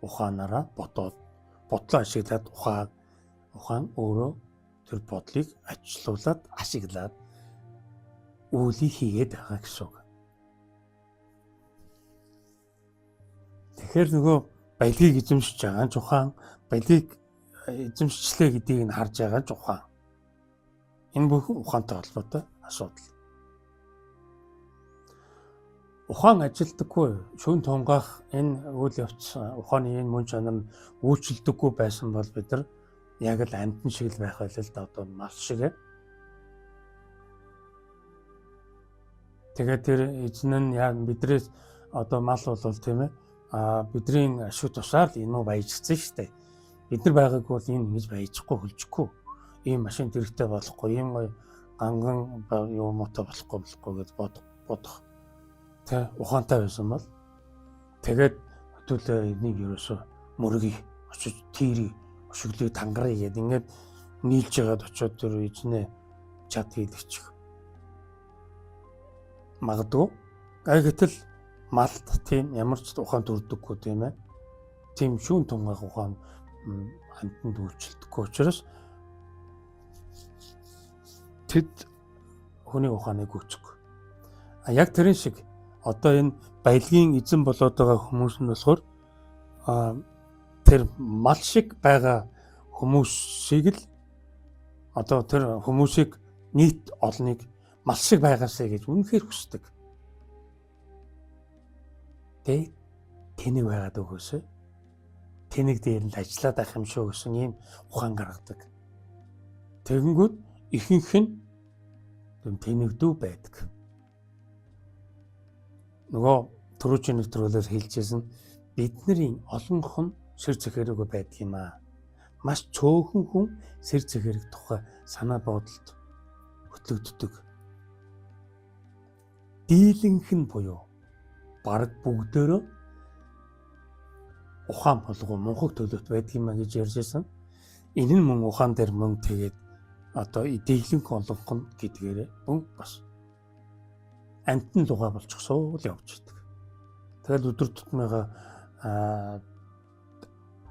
Speaker 1: ухаанаараа бодлоо ашиглаад ухаан өөрөө тэр бодлыг ажилуулад ашиглаад үйлийг хийгээд байгаа гэсэн үг. Тэгэхээр нөгөө баялагийг эзэмшиж байгаа нь ухаан, баялагийг эзэмшчлээ гэдгийг нь харж байгаа нь ухаан. Энэ бүхэн ухаантай холбоотой асуудал. Ухаан ажилдаггүй, шүүн тунгаах энэ үйл явц ухааны энэ мөн чанар нь үйлчлдэггүй байсан бол бид нар яг л амьтан шиг л байх байлаа л да, одоо мал шиг. Тэгээд тэр эзэн нь яа бидрээс одоо мал бол тийм ээ бидний ашиг тусаар л энэ баяжчихсан шүү дээ. Бид нар байгаагүй бол энэ ингэж баяжихгүй хөлжихгүй. Ийм машин хэрэгтэй болохгүй, ийм ганган юм мотоо болохгүй гэж бодох. Тэ ухаантай байсан бол тэгээд хөтөлөө энийг ерөөсө мөргийг очиж тийрий өшөглөө тангарыг гээд ингээд нийлж ягаад очиод тэр эзнээ чад хийлгчих. Магадгүй гэтэл малт тийм ямар ч ухаан төрдөггүй тийм ээ. Тийм шүүн тунгаах ухаан хамтанд үйлчлдэггүй учраас тэд хүний ухааныг гүйцэхгүй. Яг тэрэн шиг одоо энэ баялагын эзэн болоод байгаа хүмүүс нь болохоор тэр мал шиг байгаа хүмүүсийг л одоо тэр хүмүүсийг нийт олныг мал шиг байгаасаа гэж үнэхээр хүсдэг. Тэнийг байгаад өгөөсэй. Тэнийг дээр нь ажиллаад авах юм шүү гэсэн ийм ухаан гаргадаг. Тэгэнгүүт ихэнх нь тэнэгдүү байдаг. Нөгөө түрүүчийн нэг төрөлөөр хэлжсэн бидний олонх нь сэр зэхээргүй байдаг юм аа. Маш цөөхөн хүн сэр зэхэрэг тухай санаа бодолд хөтлөгддөг. Дийлэнх нь буюу бараг бүгдээрөө ухаан болгоо мунхаг төлөвт байдаг юм а гэж ярьжсэн. Энэ нь мөн ухаан дээр мөн тэгээд одоо дийлэнх олонх нь гэдгээрээ мөн бас амтны дугаа болчихсоо л явж идэг. Тэгэл өдөр тутмынхаа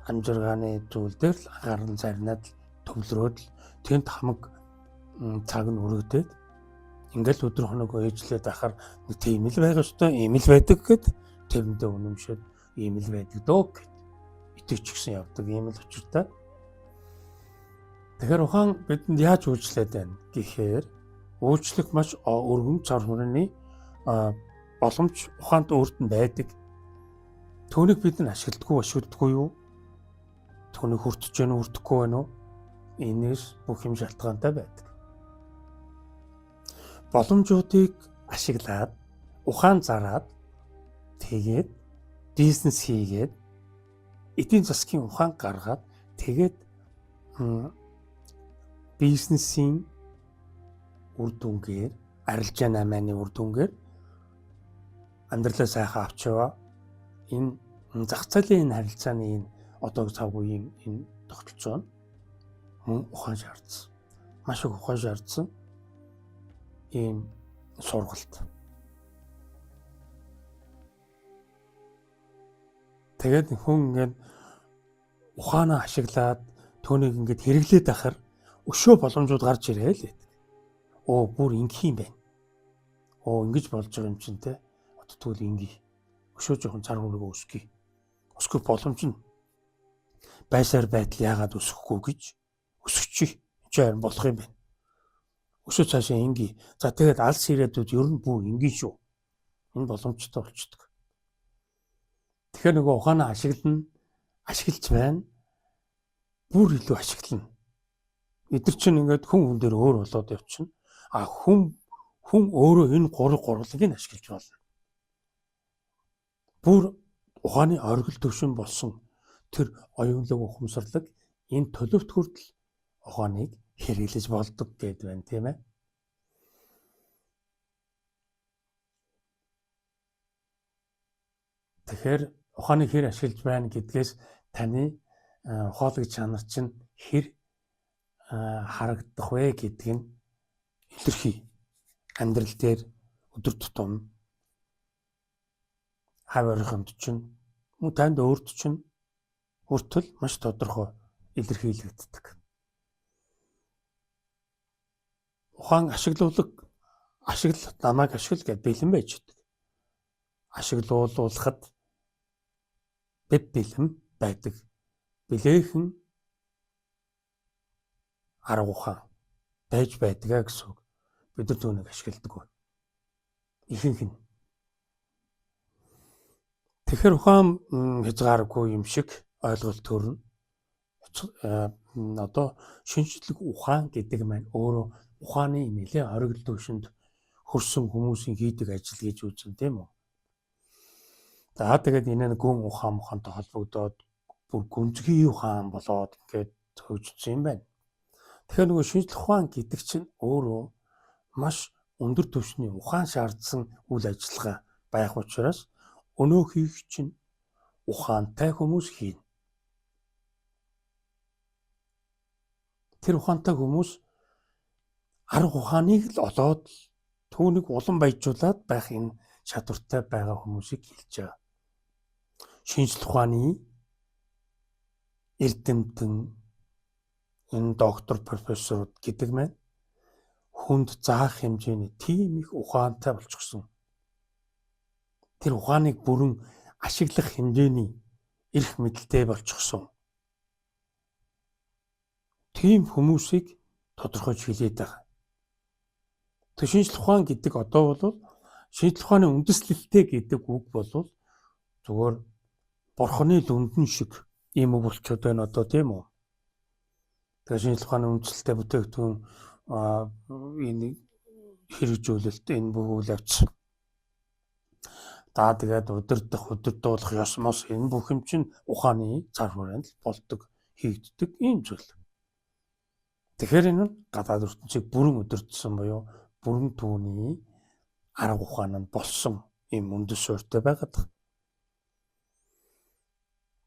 Speaker 1: амжиргааны зүйл дээр л гарын царнаад төвлөрөөд тэнд хамаг цаг нь өргөдөд ингээл өдөр хоног ээжлээд ахаар нэг тийм л байгаа шүү дээ. Ийм л байдаг гэд тэрэндээ үнэмшээд ийм л байдаг дөө гэд итгэж гисэн явдаг ийм л учиртай. Тэгэхээр ухаан бидэнд яаж үйлчлээд байна гэхээр үйлчлэх маш өргөн цар хүрээний боломж ухаанд өөрт нь байдаг. Түүнийг бид нь ашигладаггүй юу? Түүнийг хүртэж гэнэ хүртэхгүй байна уу? Энэс бүх юм шалтгаантай байдаг. Боломжуудыг ашиглаад ухаан зараад тэгээд бизнес хийгээд эдийн засгийн ухаан гаргаад тэгээд бизнесийн үр дүнгээр арилжаа намааны үр дүнгээр амьдралаа сайхан авч яваа. Энэ зах зээлийн харилцааны энэ одоо цаг үеийн энэ тогтолцоо нь мөн ухаан шаардсан. Маш их ухаан шаардсан ийм сургалт. Тэгээд хүн ингээд ухаанаа ашиглаад түүнийг ингээд хэрэглээд ахаар өшөө боломжууд гарч ирээ л байдаг. Бүр ингэх юм байна. Ингэж болж байгаа юм чинь те. Тэгвэл ингээ өшөө жоохон цар хүрээгээ өсгөе. Өсгөх боломж нь байсаар байтал яагаад өсөхгүй гэж өсөчих чи харин болох юм байна. Өшөө цаашаа ингээ. За тэгээд алс ирээдүйд ер нь бүр ингээ шүү. Энэ боломжтой болчихдог. Тэгэхээр нөгөө ухаанаа ашиглаж байна. Бүр илүү ашиглана. Эдгээр чинь ингээд хүн дээр өөр болоод явчихна. Хүн өөрөө энэ гурвыг нь ашиглаж болно. бүр ухааны оргил төвшин болсон тэр оюунлаг ухамсарлаг энэ төлөвт хүртэл ухааныг хэрэглэж болдог гэдэг байна, тийм ээ. Тэгэхээр ухааныг хэр ашиглаж байна гэдгээс таны ухаалаг чанар чинь хэр харагдах вэ гэдг нь илэрхий. Амьдрал дээр өдөр тутам хав орхинд чинь танд өөрт чинь хүртэл маш тодорхой илэрхийлэгддэг. Ухаан ашиглал намайг ашигла гэж бэлэн байж байдаг. Ашиглуулахад бид бэлэн байдаг. Билээхэн арга ухаан байж байдгаа гэсэн үг. Бид нар түүнийг ашигладаг. Ихэнх нь. Тэгэхээр ухаан хязгааргүй юм шиг ойлголт төрнө. Одоо шинжлэх ухаан гэдэг маань өөрөө ухааны нэлээд оргил төвшөнд хөрсөн хүмүүсийн хийдэг ажил гэж үзнэ, тийм үү? За тэгээд энэ гүн ухаантай холбогдоод бүр гүнзгий ухаан болоод ингээд хөгжсөн юм байна. Тэгэхээр нөгөө шинжлэх ухаан гэдэг чинь өөрөө маш өндөр түвшний ухаан шаардсан үйл ажиллагаа байх учраас өнөө хийх чинь ухаантай хүмүүс хийнэ. Тэр ухаантай хүмүүс арга ухааныг л олоод түүнийг улам баяжуулаад байх энэ чадвартай байгаа хүмүүсийг хэлж байгаа. Шинжлэх ухааны эрдэмтэн энэ доктор, профессорууд гэдэг маань хүнд заах хэмжээний тийм их ухаантай болчихсон. Тэр ухааныг бүрэн ашиглах хэмжээний эрх мэдэлтэй болчихсон. Тийм хүмүүсийг тодорхойж хэлээд байгаа. Тэг шинжлэх ухаан гэдэг одоо бол шинжлэх ухааны үндэслэлтэй гэдэг үг бол зүгээр бурхны дүндэн шиг ийм үг болчиход байна одоо, тийм үү? Тэгээ шинжлэх ухааны үндэслэлтэй бүтээгдэхүүн энэ хэрэгжүүлэлт энэ бүхэл явц. Тэгээд удирдуулах ёс мос энэ бүх юм чинь ухааны цар хүрээнд болдог, хийгддэг ийм зүйл. Тэгэхээр энэ нь гадаад ертөнцийг бүрэн удирдсан буюу бүрэн түүний арга ухаан нь болсон ийм үндэс суурьтай байгаад.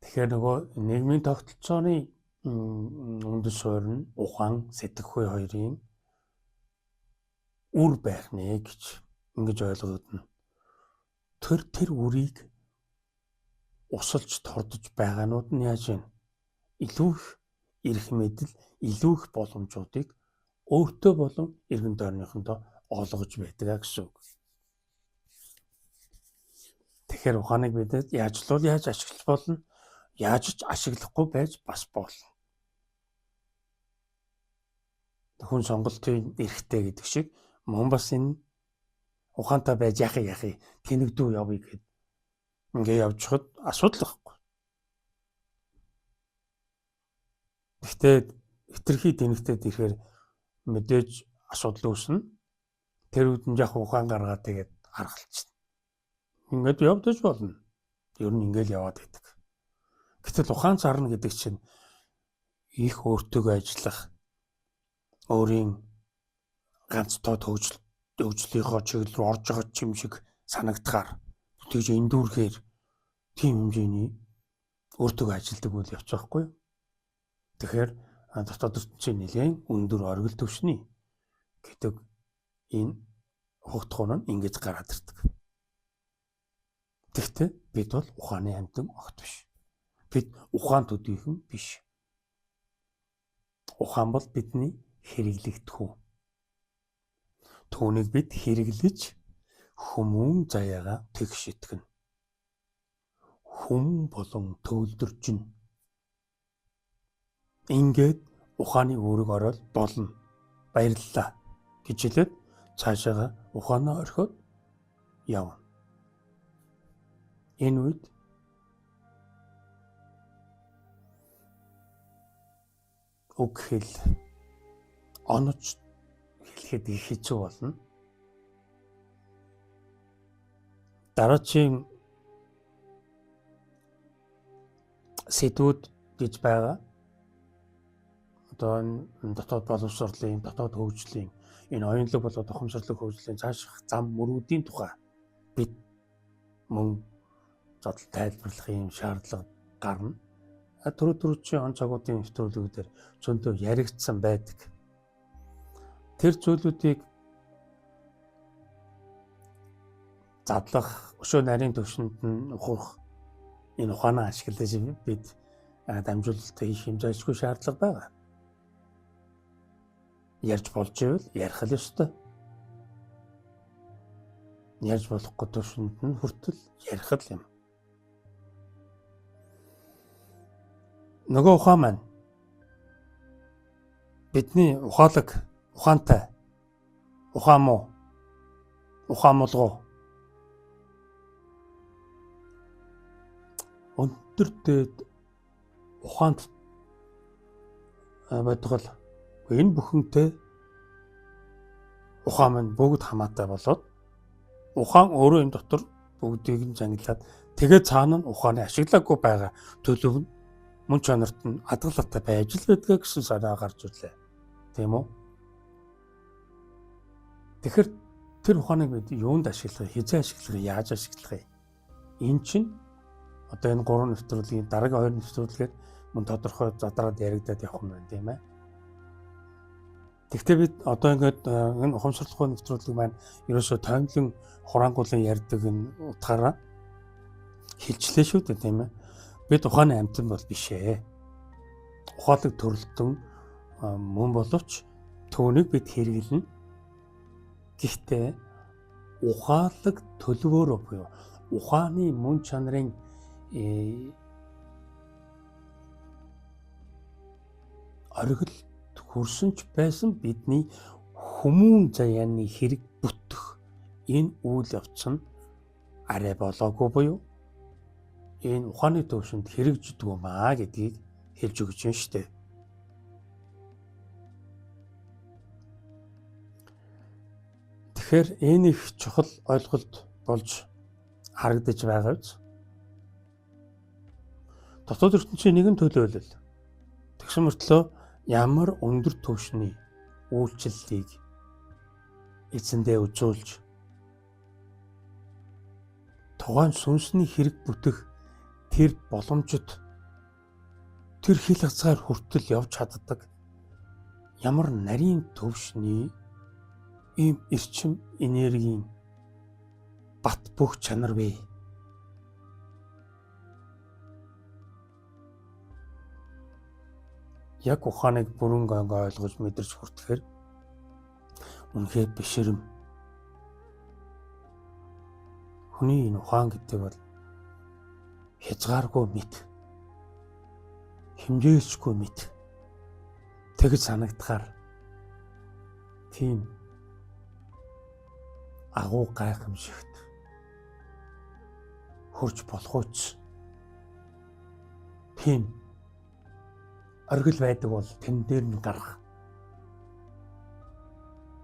Speaker 1: Тэгэхээр нөгөө нийгмийн тогтолцооны үндэс суурь нь ухаан, сэтгэхүй хоёрын үр байх нэ гэж ингэж ойлгогдно. Тэр үрийг усалж тордож байгаанууд нь яаж вэ? Илүү их эрх мэдэл, илүү их боломжуудыг өөртөө болон эргэн тойрныхондоо олгож байдаг гэсэн үг. Тэгэхээр ухааныг бид яаж ашиглах болно? Яаж ч ашиглахгүй байж бас болно. Хүн сонголтын эрхтэй гэдэг шиг мөн бас энэ ухаантай байж яхи тэнэгдүү явъя гэд ингээ явж хад асуудал байхгүй. Гэхдээ хитрхи тэнэгтэй ирэхээр мэдээж асуудал үүснэ. Тэр үед нь яг ухаан гаргаад тэгээд харгалцна. Ингээд явдаж болно. Ер нь ингээл яваад байдаг. Гэтэл ухаан зарна гэдэг чинь их өөртөө ажиллах, өөрийн ганц тод хөгжлийнхоо чиглэл рүү орж байгаа юм шиг санагдахаар тэгж эндүүрхээр тийм хэмжээний өөртөө ажилдаг үйл явц байхгүй юу? Тэгэхээр дотоод ертөнцийн нэлээд өндөр оргил түвшний гэдэг энэ хугтгуун нь ингэж гараад ирдэг. Тэгэхдээ бид бол ухааны амьтан огт биш. Бид ухаан төдийхөн биш. Ухаан бол бидний хэрэглэгдэхүүн. Түүнийг бид хэрэглэж хүмүүн заяагаа тэгш итгэнэ. Хүм болон төвлөржин. Ингээд ухааны үүрэг ороод болно. Баярлалаа гэж хэлээд цаашаага ухаанаа орхиод явна. Энэ үед үг хэл онож хэлэхэд их хэцүү болно. Дараагийн сэдвүүд гэж байгаа. Одоо энэ дотоод боловсролын, дотоод хөгжлийн, энэ оюунлаг болоод ухамсарлаг хөгжлийн цааших зам мөрүүдийн тухай бид мөн зодол тайлбарлах юм шаардлага гарна. Түрүүчийн он цагуудын нэвтрүүлгүүдээр зөндөө яригдсан байдаг. Тэр зүйлүүдийг задлах, өшөө нарийн төвшөнд нь ухах энэ ухаанаа ашиглаж бид дамжуулалтаа хийх хэмжээжгүй шаардлага байгаа. Ярьж болж ивэл ярих л ёстой. Ярьж болохгүй төвшөнд нь хүртэл ярих л юм. Нөгөө ухаан маань бидний ухаантай, ухаан муу, ухаан мулгуу өндөр дээд ухаанд бодгол энэ бүхэнтэй ухаан маань бүгд хамаатай болоод ухаан өөрөө энэ дотор бүгдийг нь зангилаад тэгээд цаана нь ухааны ашиглаагүй байгаа төлөв нь мөн чанарт нь хадгалаатай байж л байдгаа гэсэн санаа гарч ирлээ. Тийм үү? Тэгэхээр тэр ухааныг бид юунд ашиглах, хизээ ашиглах, яаж ашиглах юм? Энэ чинь одоо энэ 3 нэвтрүүлгийн дараагийн 2 нэвтрүүлгээр мөн тодорхой задраад яригадаад явах юм байна тийм ээ. Тэгвэл бид одоо ингээд энэ ухамсарлахгүй нэвтрүүлэг маань ерөөсөө тоймлон хураангуулан ярьдаг энэ утгаараа хилчлээ шүү дээ тийм ээ. Бид ухааны амьтан бол биш ээ. Ухаалаг төрөлтөн мөн боловч түүнийг бид хэрэглэнэ. Гэхдээ ухаалаг төлөвөөрөө буюу ухааны мөн чанарын оргилд хүрсэн ч байсан бидний хүмүүн заяаны хэрэг бүтэх энэ үйл явц нь арай болоогүй буюу энэ ухааны төвшөнд хэрэгждэг юм аа гэдгийг хэлж өгч байна шүү дээ. Тэгэхээр энэ их чухал ойлголт болж харагдаж байгаа биз? Дотоод ертөнцийн нэгэн төлөөлөл тэгсэн мөртлөө ямар өндөр түвшний үйлчлэлийг эзэндээ үзүүлж тухайн сүнсний хэрэг бүтэх тэр боломжит тэр хил хязгаар хүртэл явж чаддаг ямар нарийн түвшний ийм эрчим энергийн бат бөх чанар вэ? Яг ухааныг бүрэн гонго ойлгож мэдэрч хүртэхээр үнэхээр бишрэм. Хүний энэ ухаан гэдэг бол хязгааргүй мэд, хэмжээсгүй мэд тэгж санагдахаар тийм агуу гайхамшигт хурж болох үз. Тийм оргил байдаг бол тэн дээр нь гарах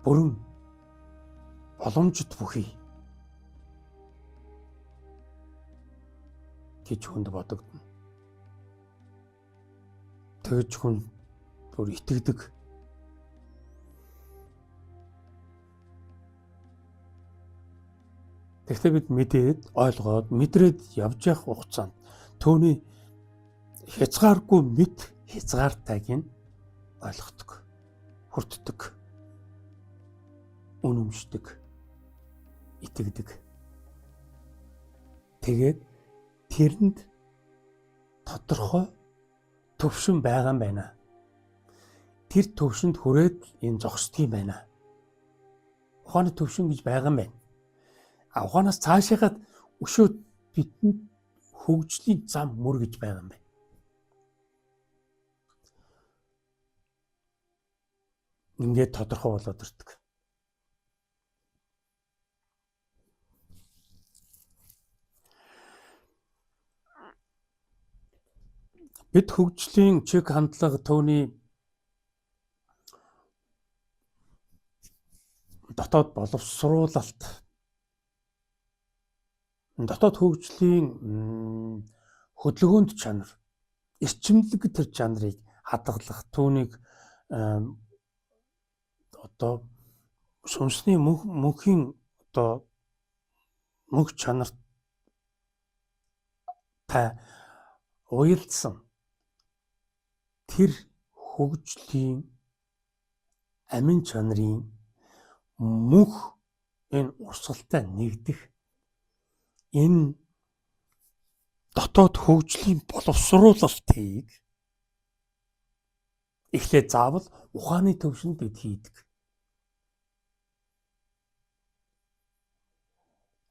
Speaker 1: бүрэн боломжит бүхий гэж хүнд бодогдно. Тэгж хүн бүр итгэдэг. Тэгэхдээ бид мэдээд ойлгоод мэдрээд явж явах хугацаанд түүний хязгааргүй мэд хязгаартайг нь ойлгодог, хүртдэг, үнэмшдэг, итгэдэг. Тэгээд тэрэнд тодорхой төвшин байгаа юм байна. Тэр төвшөнд хүрээд энэ зогсдгийм байна. Ухааны төвшин гэж байгаа юм байна. Ухаанаас цаашаагаад өшөө бидэнд хөгжлийн зам мөр гэж байгаа юм байна. Ингээд тодорхой болоод ирдэг. Бид хөгжлийн чиг хандлага төвний дотоод боловсруулалт, дотоод хөгжлийн хөдөлгөөнд чанар эрчимлэг тэр чанарыг хадгалах, түүнийг одоо сүнсний мөнхийн одоо мөнх чанарт та уялдсан тэр хөгжлийн амин чанарын мөнх энэ урсгалтай нэгдэх энэ дотоод хөгжлийн боловсруулалтыг эхлээд заавал ухааны төвшөнд бид хийдэг.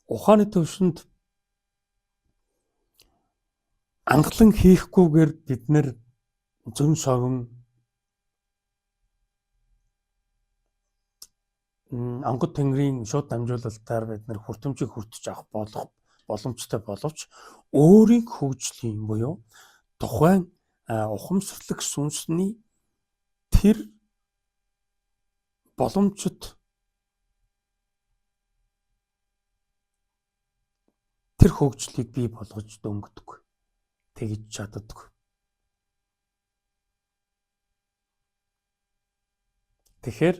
Speaker 1: Ухааны төвшөнд анхлан хийхгүйгээр бид нэр зөн совин онгод тэнгэрийн шууд дамжуулалтаар бид нэр хүртэмжийг хүртэж авах боломжтой боловч өөрийн хөгжлийн буюу тухайн ухамсарлаг сүнсний тэр боломжит тэр хөгжлийг бий болгож дөнгөдөг. Тэгж чаддаг. Тэгэхээр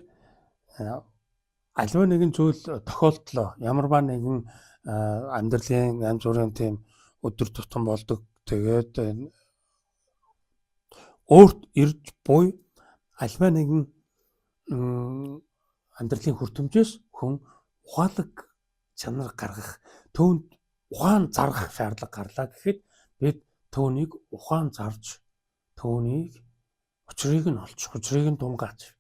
Speaker 1: аливаа нэгэн зүйл тохиолдлоо ямарваа нэгэн амьдралын янз бүрийн тийм өдөр тутам болдог. Тэгээд өөрт ирж буй аливаа нэгэн амьдралын хүртэмжээс хүн ухаалаг чанар гаргах, түүнд ухаан заргах шаардлага гарлаа гэхэд бид түүнийг ухаан зарж, түүнийг учрыг нь олж, учрыг нь тунгааж,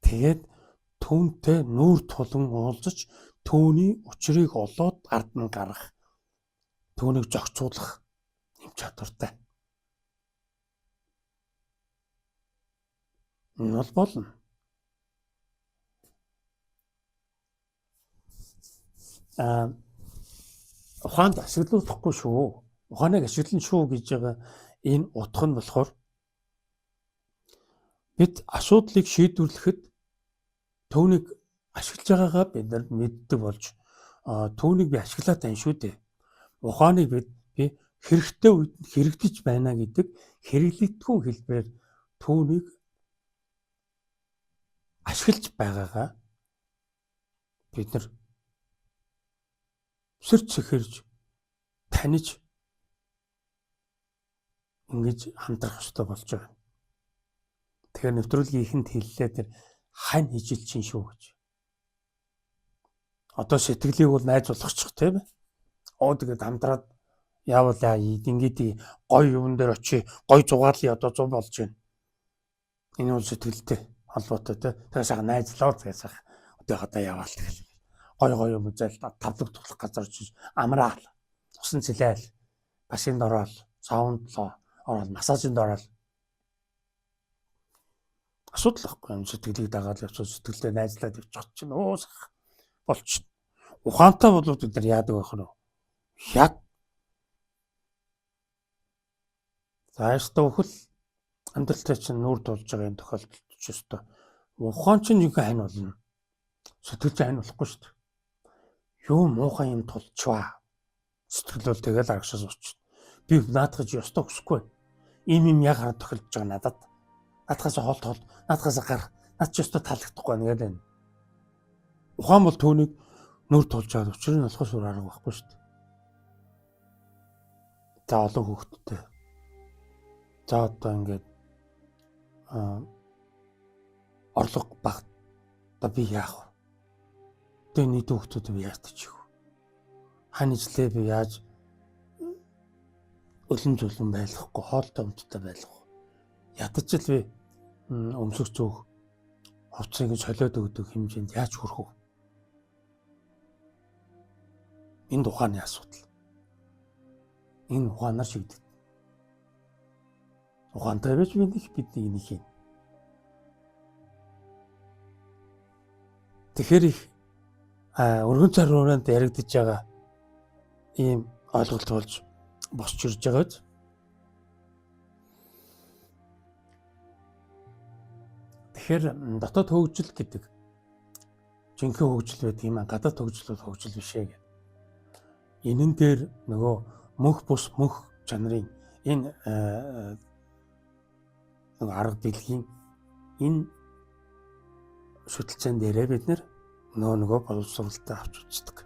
Speaker 1: тэгээд түүнтэй нүүр тулан уулзаж, түүний учрыг олоод ард нь гаргах, түүнийг зохицуулах юм чадвартай. Энэ бол болно. Ухаанд ашиглуулахгүй шүү. Ухааныг ашиглан шүү гэж байгаа энэ утга нь болохоор бид асуудлыг шийдвэрлэхэд түүнийг ашиглаж байгаагаа бид нар мэддэг болж түүнийг би ашиглаад байна шүү дээ. Ухааныг би хэрэгтэй үед хэрэгдэж байна гэдэг хэрэглэгдэхүүн хэлбэрээр түүнийг ашиглаж байгаагаа бид нар сэрч сэхэрж таниж ингэж хамтрах хэрэгтэй болж байгаа. Тэгэхээр нэвтрүүлгийн ихэнд хэллээ тэр хань хижил чинь шүү гэж. Одоо сэтгэлийг бол найзуулахчих тийм ээ. Тэгээд хамтраад яавал ингээд гой юун дээр очие, гой зугаалын одоо зам болж байна. Энэ бол сэтгэлтэй холбоотой тийм. Тэгээс найзлаа тэгээс одоо яваал тэгэл. Гой мүзэл тавлаг туглах газар очиж амраал, усан цэлээл, машинд ороод, саундлоо ороод, массажинд ороод асуудал байхгүй. Сэтгэлийг дагаад явчихсан сэтгэлдээ найзлаад явчих чинь уусах болчих. Ухаантай болоод бид нар яадаг байх нь яг зааштай өхөл амьдралтай чинь нүүр тулж байгаа энэ тохиолдолд ч ёстой. Ухаан чинь юу хань болно. Сэтгэл чинь хань болохгүй шүү дээ. Юу муухай юм тулчваа. Сэтгэл бол тэгэл аргашаас уучна. Би наадахж ёстой хүсэхгүй. Ийм яг хараад тохиолдож байгаа надад. Наадахаас хоол, наадахаас гар, над ч ёстой таалагдахгүй нэгээд байна. Ухаан бол түүнийг нүүр тулж байгаа учрыг нь олохоос өөр арга байхгүй шүү дээ. За олон хүүхэдтэй. За одоо ингээд орлого багт одоо би яах вэ? Тэгээ нийт хүүхдүүд би яаж тчих вэ? Хань ижлээ би яаж өлөн зүлэн байлгахгүй, хоолтой өмдтэй байлгах. Ядаж л би өмсөх зөөх хувцсыг солиод өгдөг хэмжээнд яаж хүрэх вэ? Энэ ухааны асуудал. Энэ ухаанаар шийдэгдэнэ. Ухаантай байж бидний нэг юм. Тэгэхээр их өргөн царуунд яригдж байгаа ийм ойлголт болж босч ирж байгааз тэгэхээр дотоод хөгжил гэдэг жинхэнэ хөгжил байдаг юм а гадаад хөгжил бол хөгжил биш ээ гэдэг. Энэн дээр нөгөө мөнх бус мөнх чанарын Энэ арга дэлхийн энэ шүтэлцэн дээрээ бид нөгөө боловсролтой авч үздэг.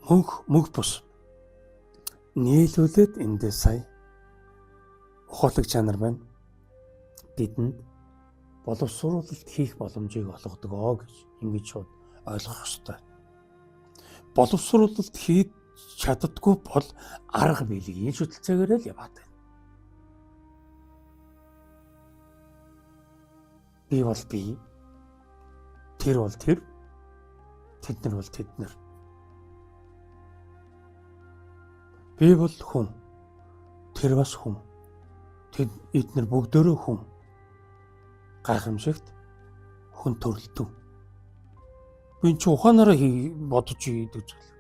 Speaker 1: Мөнх бус нийлүүлээд эндээ сая ухаалаг чанар байна. Бидэнд боловсруулалт хийх боломжийг олгодог гэж ингэж шууд ойлгох ёстой. Боловсруулалт хийж чаддаггүй бол арга биелэг шүтэлцээгээр л яваад байна. Би бол би, тэр бол тэр, тэднэр бол тэднэр. Би бол хүн, тэр бас хүн. Эднэр бүгдөө хүн. Гайхамшигт хүн төрөлтөв. Би чи ухаанаараа бодож хийдэг зүйл.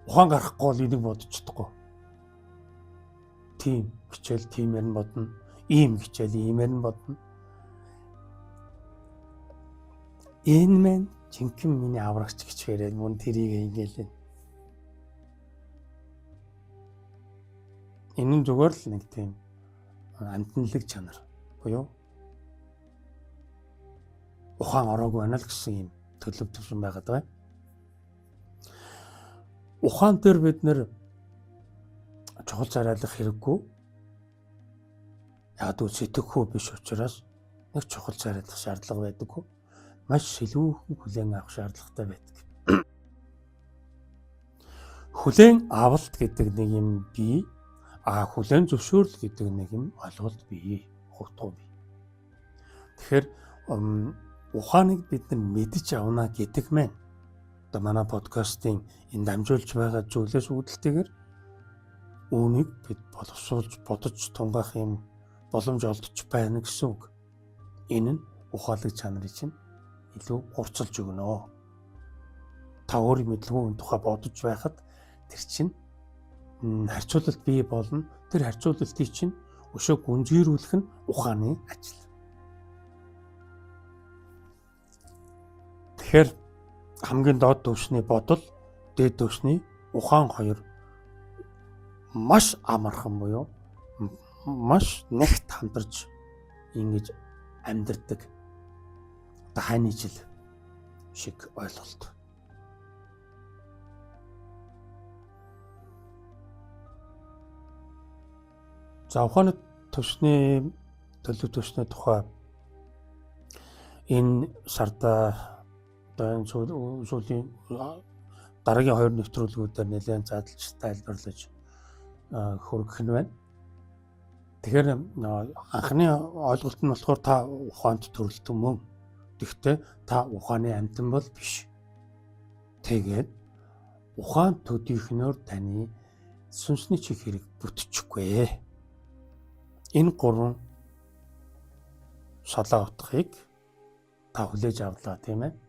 Speaker 1: Ухаан гарахгүй бол энийг бодож чадахгүй. Тийм хичээл тиймээр нь бодно. Ийм хичээл иймээр нь бодно. Энэ мэн жинхэнэ миний аврагч гэж яриад мөн тэрийг ингээл. Энэ нь зүгээр л нэг тийм амтналаг чанар буюу ухаан ороогүй байна л гэсэн юм төлөв төвшин байгаад байна. Ухаан дээр бид нэр чухал зарайлах хэрэггүй. Яг үл сэтгэхүй биш учраас нэг чухал зарайлах шаардлага байдаггүй. Маш сэлүүхэн хүлээн авах шаардлагатай байдаг. Хүлээн авалт гэдэг нэг юм бий. Хүлээн зөвшөөрөл гэдэг нэг юм ойлголт бий. Хутгуу бий. Тэгэхээр ухааныг бид нар мэдж авна гэдэг мэн. Одоо манай подкастын энэ дамжуулж байгаа зүйлээс үүдэлтэйгээр үүнийг бид боловсруулж бодож тунгаах юм боломж олдож байна гэсэн үг. Энэ нь ухаалаг чанарын чинь илүү хурцлж өгнө. Та өөрийн мэдлгүй тухай бодож байхад тэр чинь харьцуулалт бий болно. Тэр харьцуулалтыг чинь өшөө гүнзгийрүүлэх нь ухааны ажил. Тэгэхээр хамгийн доод түвшний бодол, дээд түвшний ухаан хоёр маш амархан буюу маш нэгт хамтарч ингэж амьдардаг хайны жил шиг ойлголт. За ухааны түвшний төлөв түвшний тухай энэ сарда одоо сүүлийн дараагийн 2 нэвтрүүлгүүдээр нэлээд задлж тайлбарлаж хүргэх нь байна. Тэгэхээр анхны ойлголт нь болохоор та ухаанд төрөлтөн мөн. Гэхдээ та ухааны амьтан бол биш. Тэгээд ухаан төдийхнөөр таны сүнсний чих хэрэг бүтчихгүй. Энэ 3 шалаа утгыг та хүлээж авлаа тийм ээ.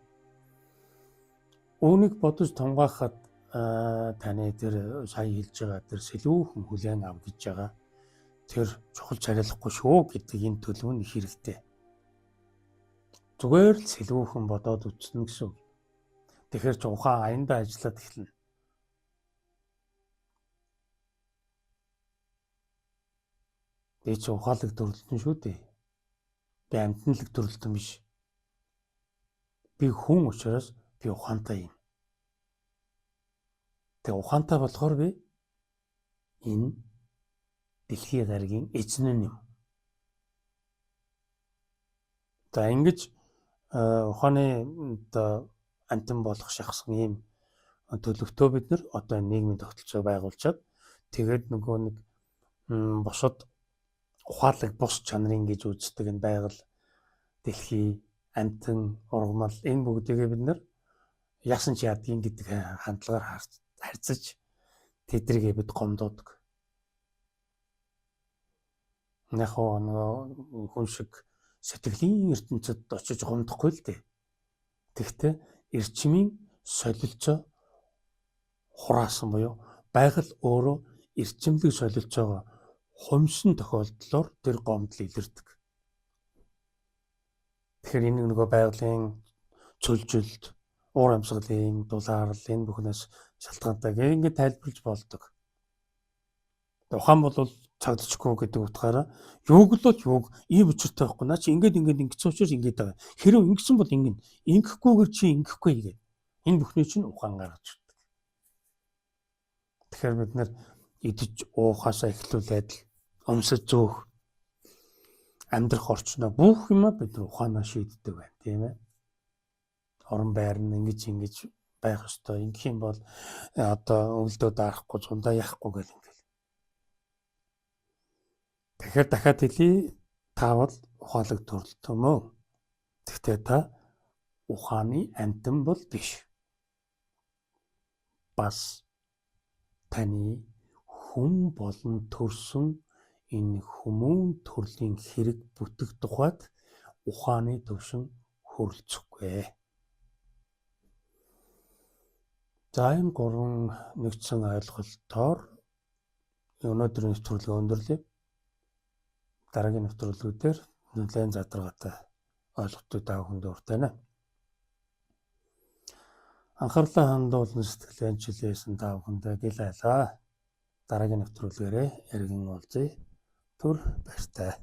Speaker 1: Үүнийг бодож тунгаахад таны тэр сая хэлж байгаа тэр сэлүүхэн хүлээн ав гэж байгаа тэр чухал царайлахгүй шүү гэдэг энэ төлөв нь их хэрэгтэй. Зүгээр л сэлүүхэн бодоод үтснэ гэсэн үг. Тэгэхээр ч ухаан аяндаа ажиллаад эхэлнэ. Би ч ухаалаг төрөлтөн шүү дээ. Би амьтналаг төрөлтөн биш. Би хүн учраас би ухаантай юм. Тэгээ ухаантай болохоор би энэ дэлхийн гаригийн эзэн юм. За ингэж ухааны амтан болох шахсан ийм төлөвтөө бид нар одоо нийгмийн тогтолцоо байгуулчаад тэгээд нөгөө нэг бусад ухаалаг бус чанарын гэж үздэг энэ байгаль дэлхий амтан ургамал энэ бүгдийг бид нар яасан ч ядгийн гэдэг хандлагаар харьцаж тэдрийг бид гомдоодог. Яг нөгөө хүн шиг сэтгэлийн ертөнцид очиж гомдохгүй л дээ. Тэгвэл эрчмийн солилцоо хураасан буюу байгаль өөрөө эрчимлэг солилцоогоо хумсан тохиолдлоор тэр гомдол илэрдэг. Тэгэхээр энэ нөгөө байгалийн цөлжилт, уур амьсгалын дулаалал энэ бүхнээс шалтгаантай ингээд тайлбарлаж болдог. Ухаан бол цагдчихгүй гэдэг утгаараа юуг л бол юуг ийм учиртай байхгүй. Наа чи ингээд ингэсэн учраас ингээд байгаа. Хэрэв ингэсэн бол ингэн. Ингэхгүйгээр чи ингэхгүй гэдэг. Энэ бүхний чинь ухаан гаргаж ирдэг. Тэгэхээр бид нэр идэж уухаасаа эхлүүлээд өмсөж зөөх амьдрах орчноо бүх юм бид нар ухаанаа шийддэг байна, тийм ээ. Орон байр нь ингэж байх ёстой. Ингэх юм бол одоо өвөлдөө даахгүй зундаа яахгүй гэл ингэ. Тэгэхээр дахиад хэлье, та бол ухаалаг төрөлтөө мөө. Тэгтээ та ухааны амтан бол биш. Бас таны хүн болон төрсөн энэ хүмүүн төрлийн хэрэг бүтэх тухайд ухааны төвшин хүрэлцэхгүй. За энэ гурван нэгдсэн ойлголтоор өнөөдрийн нэвтрүүлгээ өндөрлөе. Дараагийн нэвтрүүлгүүдээр нэлээд задаргаатай ойлголтууд та бүхэнд уртана. Анхаарлаа хандуулсан сэтгэлэн чилээсэн та бүхэндээ гэл айлаа. Дараагийн нэвтрүүлгээрээ эргэн уулзъя. Түр баяртай.